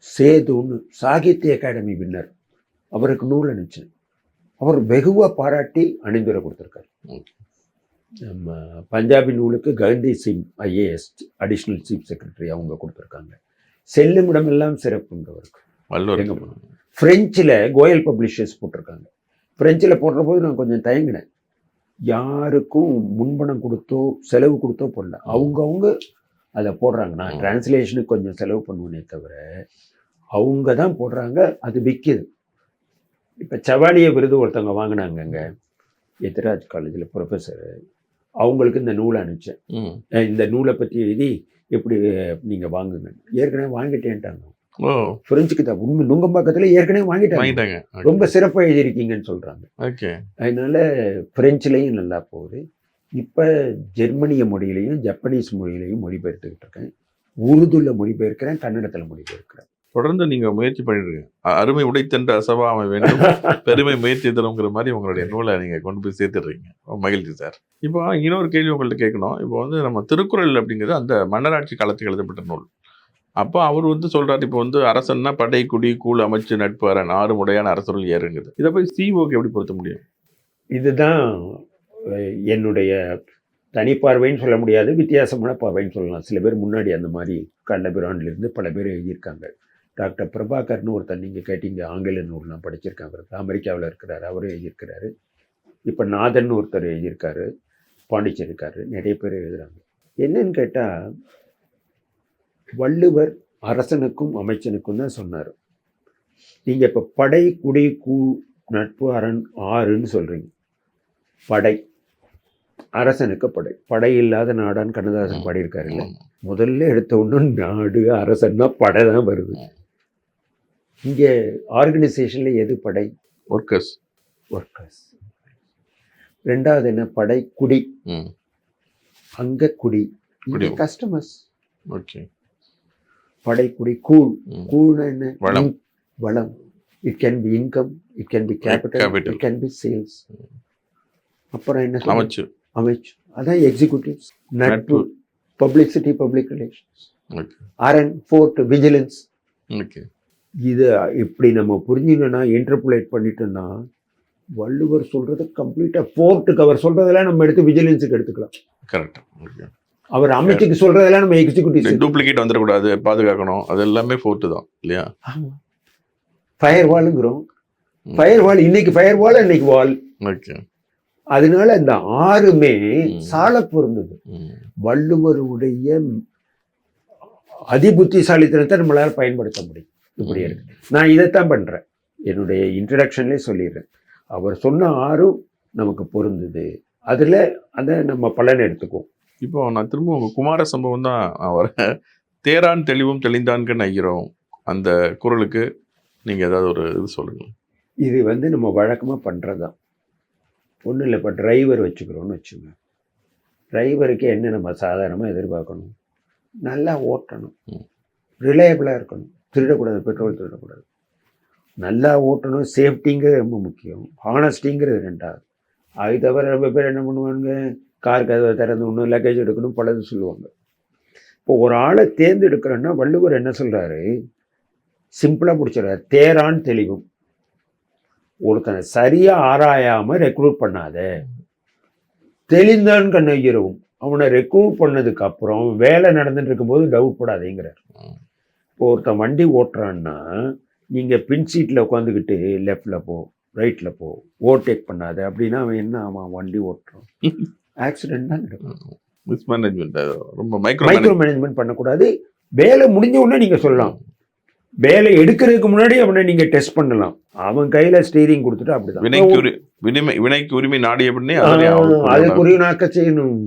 சேதுன்னு சாகித்ய அகாடமி வின்னர், அவருக்கு நூல் அனுப்பிச்சேன். அவர் வெகுவாக பாராட்டி அணிந்துரை கொடுத்துருக்காரு. நம்ம பஞ்சாபி நூலுக்கு Gagandeep Singh IAS additional chief secretary அவங்க கொடுத்துருக்காங்க. செல்லுமிடம் எல்லாம் சிறப்புன்றவருக்கு வள்ளுவர். எங்க போனோம். ஃப்ரெஞ்சில் கோயல் பப்ளிஷர்ஸ் போட்டிருக்காங்க. ஃப்ரெஞ்சில் போடுற போது நான் கொஞ்சம் தயங்கினேன். யாருக்கும் முன்பணம் கொடுத்தோ செலவு கொடுத்தோ போடல, அவங்கவுங்க அதை போடுறாங்க. நான் டிரான்ஸ்லேஷனுக்கு கொஞ்சம் செலவு பண்ணுவேனே தவிர அவங்க தான் போடுறாங்க, அது விற்கிது. இப்போ செவாலிய விருது ஒருத்தவங்க வாங்கினாங்க அங்கே எத்திராஜ் காலேஜில் ப்ரொஃபஸர். அவங்களுக்கு இந்த நூலை அனுப்பிச்சேன். இந்த நூலை பற்றி எழுதி எப்படி நீங்கள் வாங்குங்க. ஏற்கனவே வாங்கிட்டேன்ட்டாங்க. ஃப்ரெஞ்சுக்கு தான் உண்மை நுங்கம்பாக்கத்தில் ஏற்கனவே வாங்கிட்டாங்க. ரொம்ப சிறப்பாக எழுதியிருக்கீங்கன்னு சொல்கிறாங்க. அதனால ஃப்ரெஞ்சுலேயும் நல்லா போகுது. இப்போ ஜெர்மனிய மொழியிலையும் ஜப்பனீஸ் மொழியிலையும் மொழிபெயர்த்துக்கிட்டு இருக்கேன். உருதுல மொழிபெயர்க்கிறேன், கன்னடத்தில் மொழிபெயர்க்கிறேன். தொடர்ந்து நீங்கள் முயற்சி பண்ணிட்டு அருமை உடைத்தென்று அசவாமை வேண்டும், பெருமை முயற்சி தருங்கிற மாதிரி உங்களுடைய நூலை நீங்கள் கொண்டு போய் சேர்த்துடுறீங்க. மகிழ்ச்சி சார். இப்போ இன்னொரு கேள்வி உங்கள்கிட்ட கேட்கணும். இப்போ வந்து நம்ம திருக்குறள் அப்படிங்கிறது அந்த மன்னராட்சி காலத்துக்கு எழுதப்பட்ட நூல். அப்போ அவர் வந்து சொல்றாரு, இப்போ வந்து அரசன்னா படை குடி கூழ் அமைச்சு நட்பு அரண் 6 முறையான அரசுகள் ஏறுங்குது. இதை போய் சிஓக்கு எப்படி பொருத்த முடியும்? இதுதான் என்னுடைய தனிப்பார்வைன்னு சொல்ல முடியாது, வித்தியாசமான பார்வைன்னு சொல்லலாம். சில பேர் முன்னாடி அந்த மாதிரி கண்ணபிரான்லேருந்து பல பேர் எழுதியிருக்காங்க. டாக்டர் பிரபாகர்னு ஒருத்தர் நீங்கள் கேட்டீங்க, ஆங்கில நூல்லாம் படிச்சிருக்காங்க, அவருக்கு அமெரிக்காவில் இருக்கிறாரு, அவரும் எழுதியிருக்கிறாரு. இப்போ நாதன் ஒருத்தர் எழுதியிருக்காரு, பாண்டிச்சேரிக்காரு, நிறைய பேர் எழுதுகிறாங்க. என்னன்னு கேட்டால், வள்ளுவர் அரசனுக்கும் அமைச்சனுக்கும் தான் சொன்னார். நீங்கள் இப்போ படை குடி கூ நட்பு அரண் 6ன்னு சொல்கிறீங்க. படை, அரசனுக்கு படை, படை இல்லாத நாடான்னு கண்ணதாசன் பாடியிருக்காரு இல்லை. முதல்ல எடுத்த ஒன்று நாடு அரசன்னா படை தான் வருது. இங்கே ஆர்கனைசேஷனில் எது படை? ஒர்க்கர்ஸ். ரெண்டாவது என்ன? படை குடி, அங்கே குடி, கஸ்டமர்ஸ். ஓகே. படை குடி கூழ், கூழ்னா என்ன? வளம். It can be income, it can be capital, it can be sales. அப்புறம் என்ன? அமைச்சு, அதான் எக்ஸிக்யூட்டிவ்ஸ். நட்பு, பப்ளிசிட்டி, பப்ளிக் ரிலேஷன்ஸ். அரண், ஃபோர்ட், விஜிலன்ஸ். இது இப்படி நம்ம புரிஞ்சுக்கணும்னா, இன்டர்புலேட் பண்ணிட்டோம்னா, வள்ளுவர் சொல்றது கம்ப்ளீட்டா ஃபோர்ட்டுக்கு அவர் சொல்றதெல்லாம் நம்ம எடுத்து விஜிலன்ஸுக்கு எடுத்துக்கலாம். கரெக்ட். அவர் அமைச்சுக்கு சொல்றதெல்லாம் நம்ம எக்ஸிக்யூட்டிவ். டூப்ளிகேட் வந்துடக்கூடாது, பாதுகாக்கணும், அது எல்லாமே ஃபோர்ட்டு தான் இல்லையா? ஃபயர் வாலுங்கிறோம். ஃபயர் வால் இன்னைக்கு ஃபயர் வால், இன்னைக்கு வால். ஓகே. அதனால இந்த 6மே சால பொருந்தது. வள்ளுவருடைய அதிபுத்திசாலித்தனத்தை நம்மளால பயன்படுத்த முடியும். இப்படி இருக்கு. நான் இதைத்தான் பண்றேன். என்னுடைய இன்ட்ரடக்ஷன்லேயே சொல்லிடுறேன். அவர் சொன்ன 6 நமக்கு பொருந்தது, அதுல அதை நம்ம பலன் எடுத்துக்குவோம். இப்போ நான் திரும்ப உங்க குமார சம்பவம் தான் அவர் தேரான் தெளிவும் தெளிந்தான்கன்னு ஐயரும் அந்த குறளுக்கு நீங்க ஏதாவது ஒரு இது சொல்லுங்க. இது வந்து நம்ம வழக்கமாக பண்ணுறதுதான். ஒன்றும் இல்லை. இப்போ டிரைவர் வச்சுக்கிறோன்னு வச்சுங்க. டிரைவருக்கு என்ன நம்ம சாதாரணமாக எதிர்பார்க்கணும்? நல்லா ஓட்டணும், ரிலையபிளாக இருக்கணும், திருடக்கூடாது, பெட்ரோல் திருடக்கூடாது, நல்லா ஓட்டணும், சேஃப்டிங்கிறது ரொம்ப முக்கியம், ஹானஸ்டிங்கிறது 2வது. அது தவிர ரொம்ப பேர் என்ன பண்ணுவாங்க, கார் கதவை திறந்து ஒன்றும் லக்கேஜ் எடுக்கணும் பலது சொல்லுவாங்க. இப்போ ஒரு ஆளை தேர்ந்தெடுக்கிறோன்னா வள்ளுவர் என்ன சொல்கிறாரு? சிம்பிளாக பிடிச்சிடுறாரு. தேரான் தெளிவும். ஒருத்தனை சரியாக ஆராயாமல் ரெக்ரூட் பண்ணாத, தெளிந்தான் கண்ணகிரவும். அவனை ரெக்ரூட் பண்ணதுக்கு அப்புறம் வேலை நடந்துட்டு இருக்கும்போது டவுட் படாதேங்கிறார். இப்போ ஒருத்தன் வண்டி ஓட்டுறான்னா நீங்கள் பின் சீட்டில் உட்காந்துக்கிட்டு லெஃப்டில் போ, ரைட்டில் போ, ஓவர்டேக் பண்ணாத அப்படின்னா அவன் என்ன ஆமாம் வண்டி ஓட்டுறான், ஆக்சிடென்ட் தான் நடக்கும். மிஸ்மேனேஜ்மெண்ட், ரொம்ப மைக்ரோ மேனேஜ்மெண்ட் பண்ணக்கூடாது. வேலை முடிஞ்ச உடனே நீங்கள் சொல்லலாம். வேலை எடுக்கிறதுக்கு முன்னாடி அவனை நீங்க டெஸ்ட் பண்ணலாம். அவன் கையில ஸ்டீரிங் கொடுத்துட்டு அப்படிதான். வினைக்கு உரிமை நாடி அப்படின்னு அதுக்குரிய நாக்க செய்யணும்.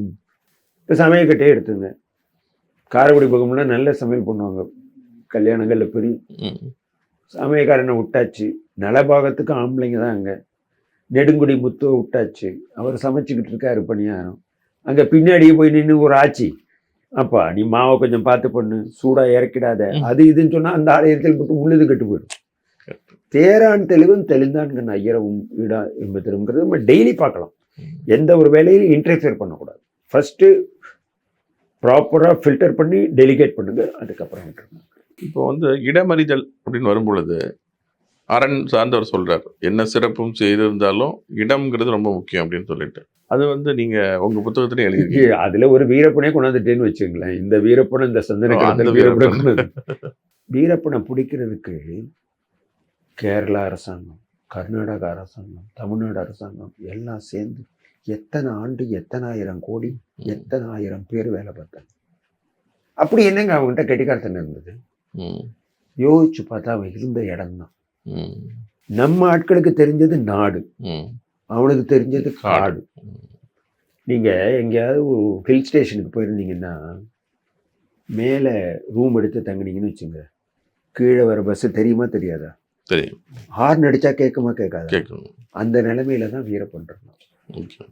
இப்போ சமையல் கட்டே எடுத்துங்க. காரைக்குடி பக்கம்லாம் நல்ல சமையல் பண்ணுவாங்க, கல்யாணங்கள்ல பெரிய சமையல்காரனை விட்டாச்சு. நலபாகத்துக்கு ஆம்பளைங்க தான் அங்கே. நெடுங்குடி முத்துவை விட்டாச்சு, அவர் சமைச்சிக்கிட்டு இருக்காரு பணியாரம். அங்கே பின்னாடியே போய் நின்று ஒரு ஆச்சி, அப்பா நீ மாவை கொஞ்சம் பார்த்து பண்ணு, சூடாக இறக்கிடாத, அது இதுன்னு சொன்னால் அந்த ஆலயத்தில் மட்டும் உள்ளது கெட்டு போயிடும். தேரான் தெளிவும் தெளிந்தான் ஐயரவும் இடா என்பதுங்கிறது நம்ம டெய்லி பார்க்கலாம். எந்த ஒரு வேலையிலும் இன்டர்ஃபியர் பண்ணக்கூடாது. ஃபஸ்ட்டு ப்ராப்பராக ஃபில்டர் பண்ணி டெலிகேட் பண்ணுங்க, அதுக்கப்புறம் விட்டுருங்க. இப்போ வந்து இடமறிதல் அப்படின்னு வரும்பொழுது அரண் சார்ந்தவர் சொல்றாரு, என்ன சிறப்பும் செய்திருந்தாலும் இடம்ங்கிறது ரொம்ப முக்கியம் அப்படின்னு சொல்லிட்டு. அது வந்து நீங்க உங்க புத்தகத்திலே எழுதிருக்கீங்க. அதுல ஒரு வீரப்பனே கொண்டாந்துட்டேன்னு வச்சுங்களேன். இந்த வீரப்பன் இந்த சந்தன அந்த கடத்தல் வீரப்பன். வீரப்பனை கொண்டாந்து வீரப்பனை பிடிக்கிறதுக்கு கேரளா அரசாங்கம், கர்நாடக அரசாங்கம், தமிழ்நாடு அரசாங்கம் எல்லாம் சேர்ந்து எத்தனை ஆண்டு, எத்தனை ஆயிரம் கோடி, எத்தனை ஆயிரம் பேர் வேலை பார்த்தாங்க. அப்படி என்னங்க அவங்ககிட்ட கெட்டிக்காரத்தனை இருந்தது? ம், யோசிச்சு பார்த்தா அவன் இருந்த இடம் தான். ம், நம்ம ஆட்களுக்கு தெரிஞ்சது நாடு, ம், அவனுக்கு தெரிஞ்சது காடு. ம். நீங்க எங்கேயாவது ஒரு ஹில் ஸ்டேஷனுக்கு போயிருந்தீங்கன்னா மேலே ரூம் எடுத்து தங்குனீங்கன்னு வச்சுங்க, கீழே வர பஸ் தெரியுமா தெரியாதா? தெரியும், ஹார்ன் அடிச்சா கேட்குமா கேட்காதா? கேட்கணும். அந்த நிலைமையில தான் வீரப்பன் இருந்தான். Okay.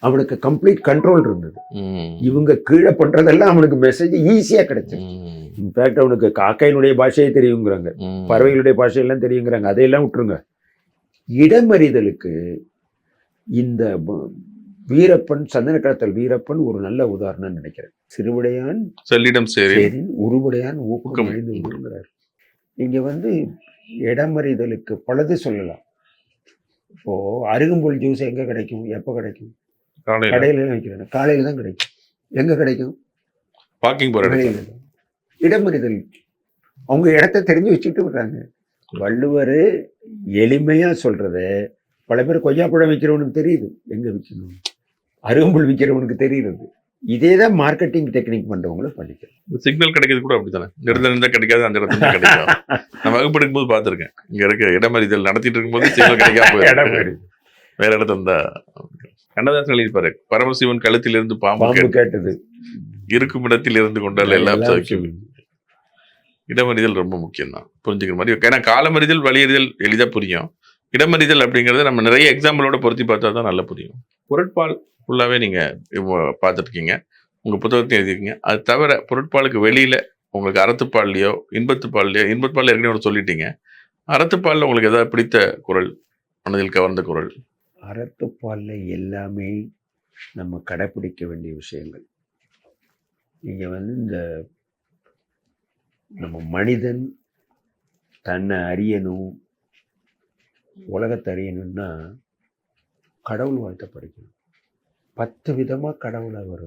அவனுக்கு கம்ப்ளீட் கண்ட்ரோல் இருந்தது. ம், இவங்க கீழே பண்றதெல்லாம் அவனுக்கு மெசேஜ் ஈஸியா கிடைச்சது. ம், இன்ஃபேக்ட் அவனுக்கு காக்கையினுடைய பாஷையே தெரியுங்கிறாங்க, ம். பறவைகளுடைய பாஷையெல்லாம் தெரியுங்கிறாங்க. அதையெல்லாம் விட்டுருங்க. இடமறிதலுக்கு இந்த வீரப்பன், சந்தன கடத்தல் வீரப்பன் ஒரு நல்ல உதாரணம் நினைக்கிறேன். சிறுவிடையான் செல்லிடம் சேரி. சரி, உருவுடையான் ஊக்கம் ஊக்கம். அழிந்து விடுங்கிறார். இங்க வந்து இடமறிதலுக்கு பலது சொல்லலாம். இப்போ அருகம்புல் ஜூஸ் எங்க கிடைக்கும், எப்ப கிடைக்கும்? காலையில கடையில வைக்கிறேன், காலையில தான் கிடைக்கும். எங்க கிடைக்கும்? வாக்கிங் போற இடத்துல. வெளியில தான். இடமறிதல் அவங்க இடத்த தெரிஞ்சு வச்சுட்டு விடுறாங்க. வள்ளுவர் எளிமையா சொல்றத பல பேர் கொய்யாப்பழம் விற்கிறவனுக்கு தெரியுது எங்க விற்கணும், அருகம்புல் விற்கிறவனுக்கு தெரியுது. இதே தான் மார்க்கெட்டிங் டெக்னிக் பண்றவங்களும் பண்ணிக்கிறோம். சிக்னல் கிடைக்கிறது கூட அப்படித்தானே. இந்த இடத்துல இருந்தா கிடைக்காது, அந்த இடத்துல இருந்தா கிடைக்கும். நான் வகுப்பு எடுக்கும் போது பார்த்திருக்கேன். இங்க இருக்க இடமறிதல் நடத்திட்டு இருக்கும்போது சிக்னல் கிடைக்காம போயிருக்கு. வேற இடத்துல இருந்தா. கண்ணதாசன் எழுதிப்பாரு, பரமசிவன் கழுத்திலிருந்து பாம்பு பாம்பு கேட்டது இருக்கும் இடத்தில் இருந்து கொண்டால் எல்லாம் சௌக்கியம். இடமறிதல் ரொம்ப முக்கியம் தான், புரிஞ்சுக்கிற மாதிரி. ஏன்னா காலமறிதல், வழியறிதல் எளிதா புரியும். இடமறிதல் அப்படிங்கறத நம்ம நிறைய எக்ஸாம்பிளோட பொருத்தி பார்த்தா தான் நல்லா புரியும். பொருட்பால் ஃபுல்லாவே நீங்க பார்த்துட்டு இருக்கீங்க, உங்க புத்தகத்தையும் எழுதிருக்கீங்க. அது தவிர பொருட்பாலுக்கு வெளியில உங்களுக்கு அறத்துப்பால்லையோ இன்பத்துப்பால்லையோ, இன்பத்துப்பால் ஏற்கனவே சொல்லிட்டீங்க, அறத்துப்பால்ல உங்களுக்கு ஏதாவது பிடித்த குறள், மனதில் கவர்ந்த குறள்? அறத்துப்பால்ல எல்லாமே நம்ம கடைப்பிடிக்க வேண்டிய விஷயங்கள். நீங்க வந்து இந்த நம்ம மனிதன் தன்னை அறியணும், உலகத்தை அறியணும்னா கடவுள் வாழ்த்தை படிக்கணும். 10 விதமா கடவுளை அவர்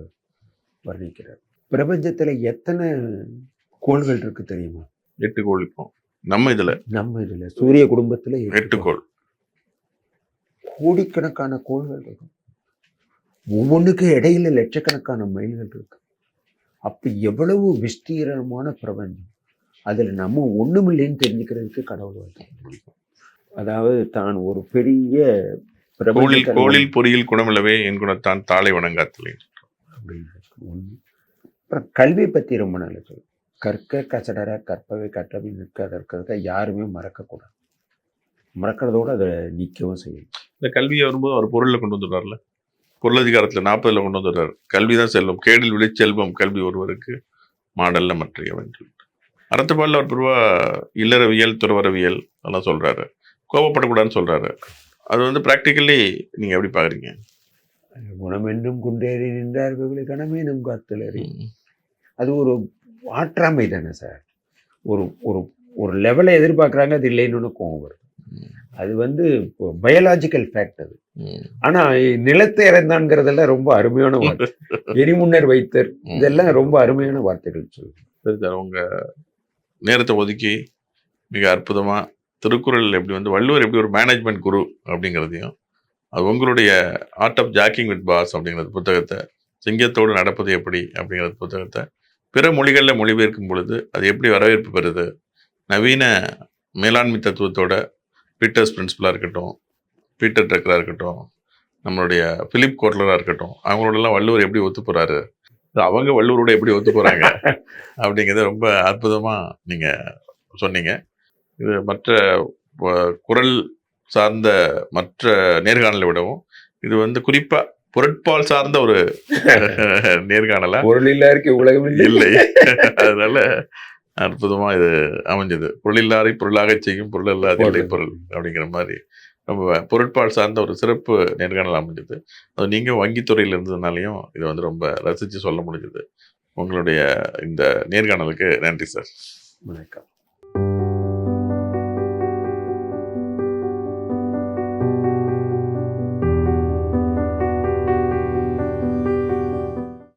வர்ணிக்கிறார். பிரபஞ்சத்துல எத்தனை கோள்கள் இருக்கு தெரியுமா? 8 கோள். இப்போ நம்ம இதுல சூரிய குடும்பத்துல 8 கோள். கோடிக்கணக்கான கோள்கள் இருக்கும். ஒவ்வொன்றுக்கு இடையில லட்சக்கணக்கான மைல்கள் இருக்கு. அப்ப எவ்வளவு விஸ்தீரணமான பிரபஞ்சம். அதுல நம்ம ஒண்ணுமில்லைன்னு தெரிஞ்சுக்கிறதுக்கு கடவுள் வாழ்த்து. அதாவது தான் ஒரு பெரிய கோளில் பொறியில் குணமில்லவே என் குணத்தான் தாளை வணங்காத்தலை அப்படின்னு ஒண்ணு. அப்புறம் கல்வியை பத்தி ரொம்ப நல்ல சொல்லு. கற்க கசடர கற்பவை கற்றவை நிற்கிறத யாருமே மறக்கக்கூடாது. மறக்கிறதோட அதை நிற்கவும் செய்யும். இந்த கல்வியை வரும்போது அவர் பொருளில் கொண்டு வந்துடுறாருல, பொருளதிகாரத்துல 40ல் கொண்டு வந்துடுறாரு. கல்விதான் செல்வம், கேடில் விழி செல்வம் கல்வி ஒருவருக்கு மாடல்ல மற்றையவன். அறத்துப்பால்ல அவர் பொதுவா இல்லறவியல், துறவரவியல் அதெல்லாம் சொல்றாரு. கோபப்படக்கூடாதுன்னு சொல்றாரு. அது வந்து ப்ராக்டிக்கலி நீங்க எப்படி பாக்குறீங்க? குணமென்றும் குன்றேறி நின்றார் கணமேனும் காத்தலறி. அது ஒரு ஆற்றாமை தானே சார். ஒரு ஒரு ஒரு லெவலை எதிர்பார்க்குறாங்க, அது இல்லைன்னு கோவம் வருது. அது வந்து பயாலாஜிக்கல் ஃபேக்ட் அது. ஆனா நிலத்தை இறந்தான்ங்கிறதெல்லாம் ரொம்ப அருமையான வார்த்தை. எரிமுன்னர் வைத்தர், இதெல்லாம் ரொம்ப அருமையான வார்த்தைகள் சொல்லுங்க. சரி சார், உங்க நேரத்தை ஒதுக்கி மிக அற்புதமா திருக்குறள் எப்படி வந்து வள்ளுவர் எப்படி ஒரு மேனேஜ்மெண்ட் குரு அப்படிங்கிறதையும், அது உங்களுடைய art of jogging with boss அப்படிங்கிறது புத்தகத்தை, சிங்கத்தோடு நடப்பது எப்படி அப்படிங்கிறது புத்தகத்தை பிற மொழிகளில் மொழிபெயர்க்கும் பொழுது அது எப்படி வரவேற்பு பெறுது, நவீன மேலாண்மை தத்துவத்தோட பீட்டர்ஸ் பிரின்சிபலாக இருக்கட்டும், பீட்டர் ட்ரக்கராக இருக்கட்டும், நம்மளுடைய பிலிப் கோட்லராக இருக்கட்டும், அவங்களோடலாம் வள்ளுவர் எப்படி ஒத்து போகிறாரு, அவங்க வள்ளுவரோட எப்படி ஒத்து போகிறாங்க அப்படிங்கிறத ரொம்ப அற்புதமாக நீங்கள் சொன்னீங்க. இது மற்ற குறள் சார்ந்த மற்ற நேர்காணலை விடவும் இது வந்து குறிப்பா பொருட்பால் சார்ந்த ஒரு நேர்காணலா, பொருளில்லாருக்கு உலகம் இல்லை. அதனால அற்புதமா இது அமைஞ்சது. பொருளில்லாரை பொருளாக செய்யும் பொருள் இல்லாத இல்லை பொருள் அப்படிங்கிற மாதிரி நம்ம பொருட்பால் சார்ந்த ஒரு சிறப்பு நேர்காணல் அமைஞ்சது. அது நீங்க வங்கித்துறையில் இருந்ததுனாலையும் இதை வந்து ரொம்ப ரசிச்சு சொல்ல முடிஞ்சது. உங்களுடைய இந்த நேர்காணலுக்கு நன்றி சார். வணக்கம்.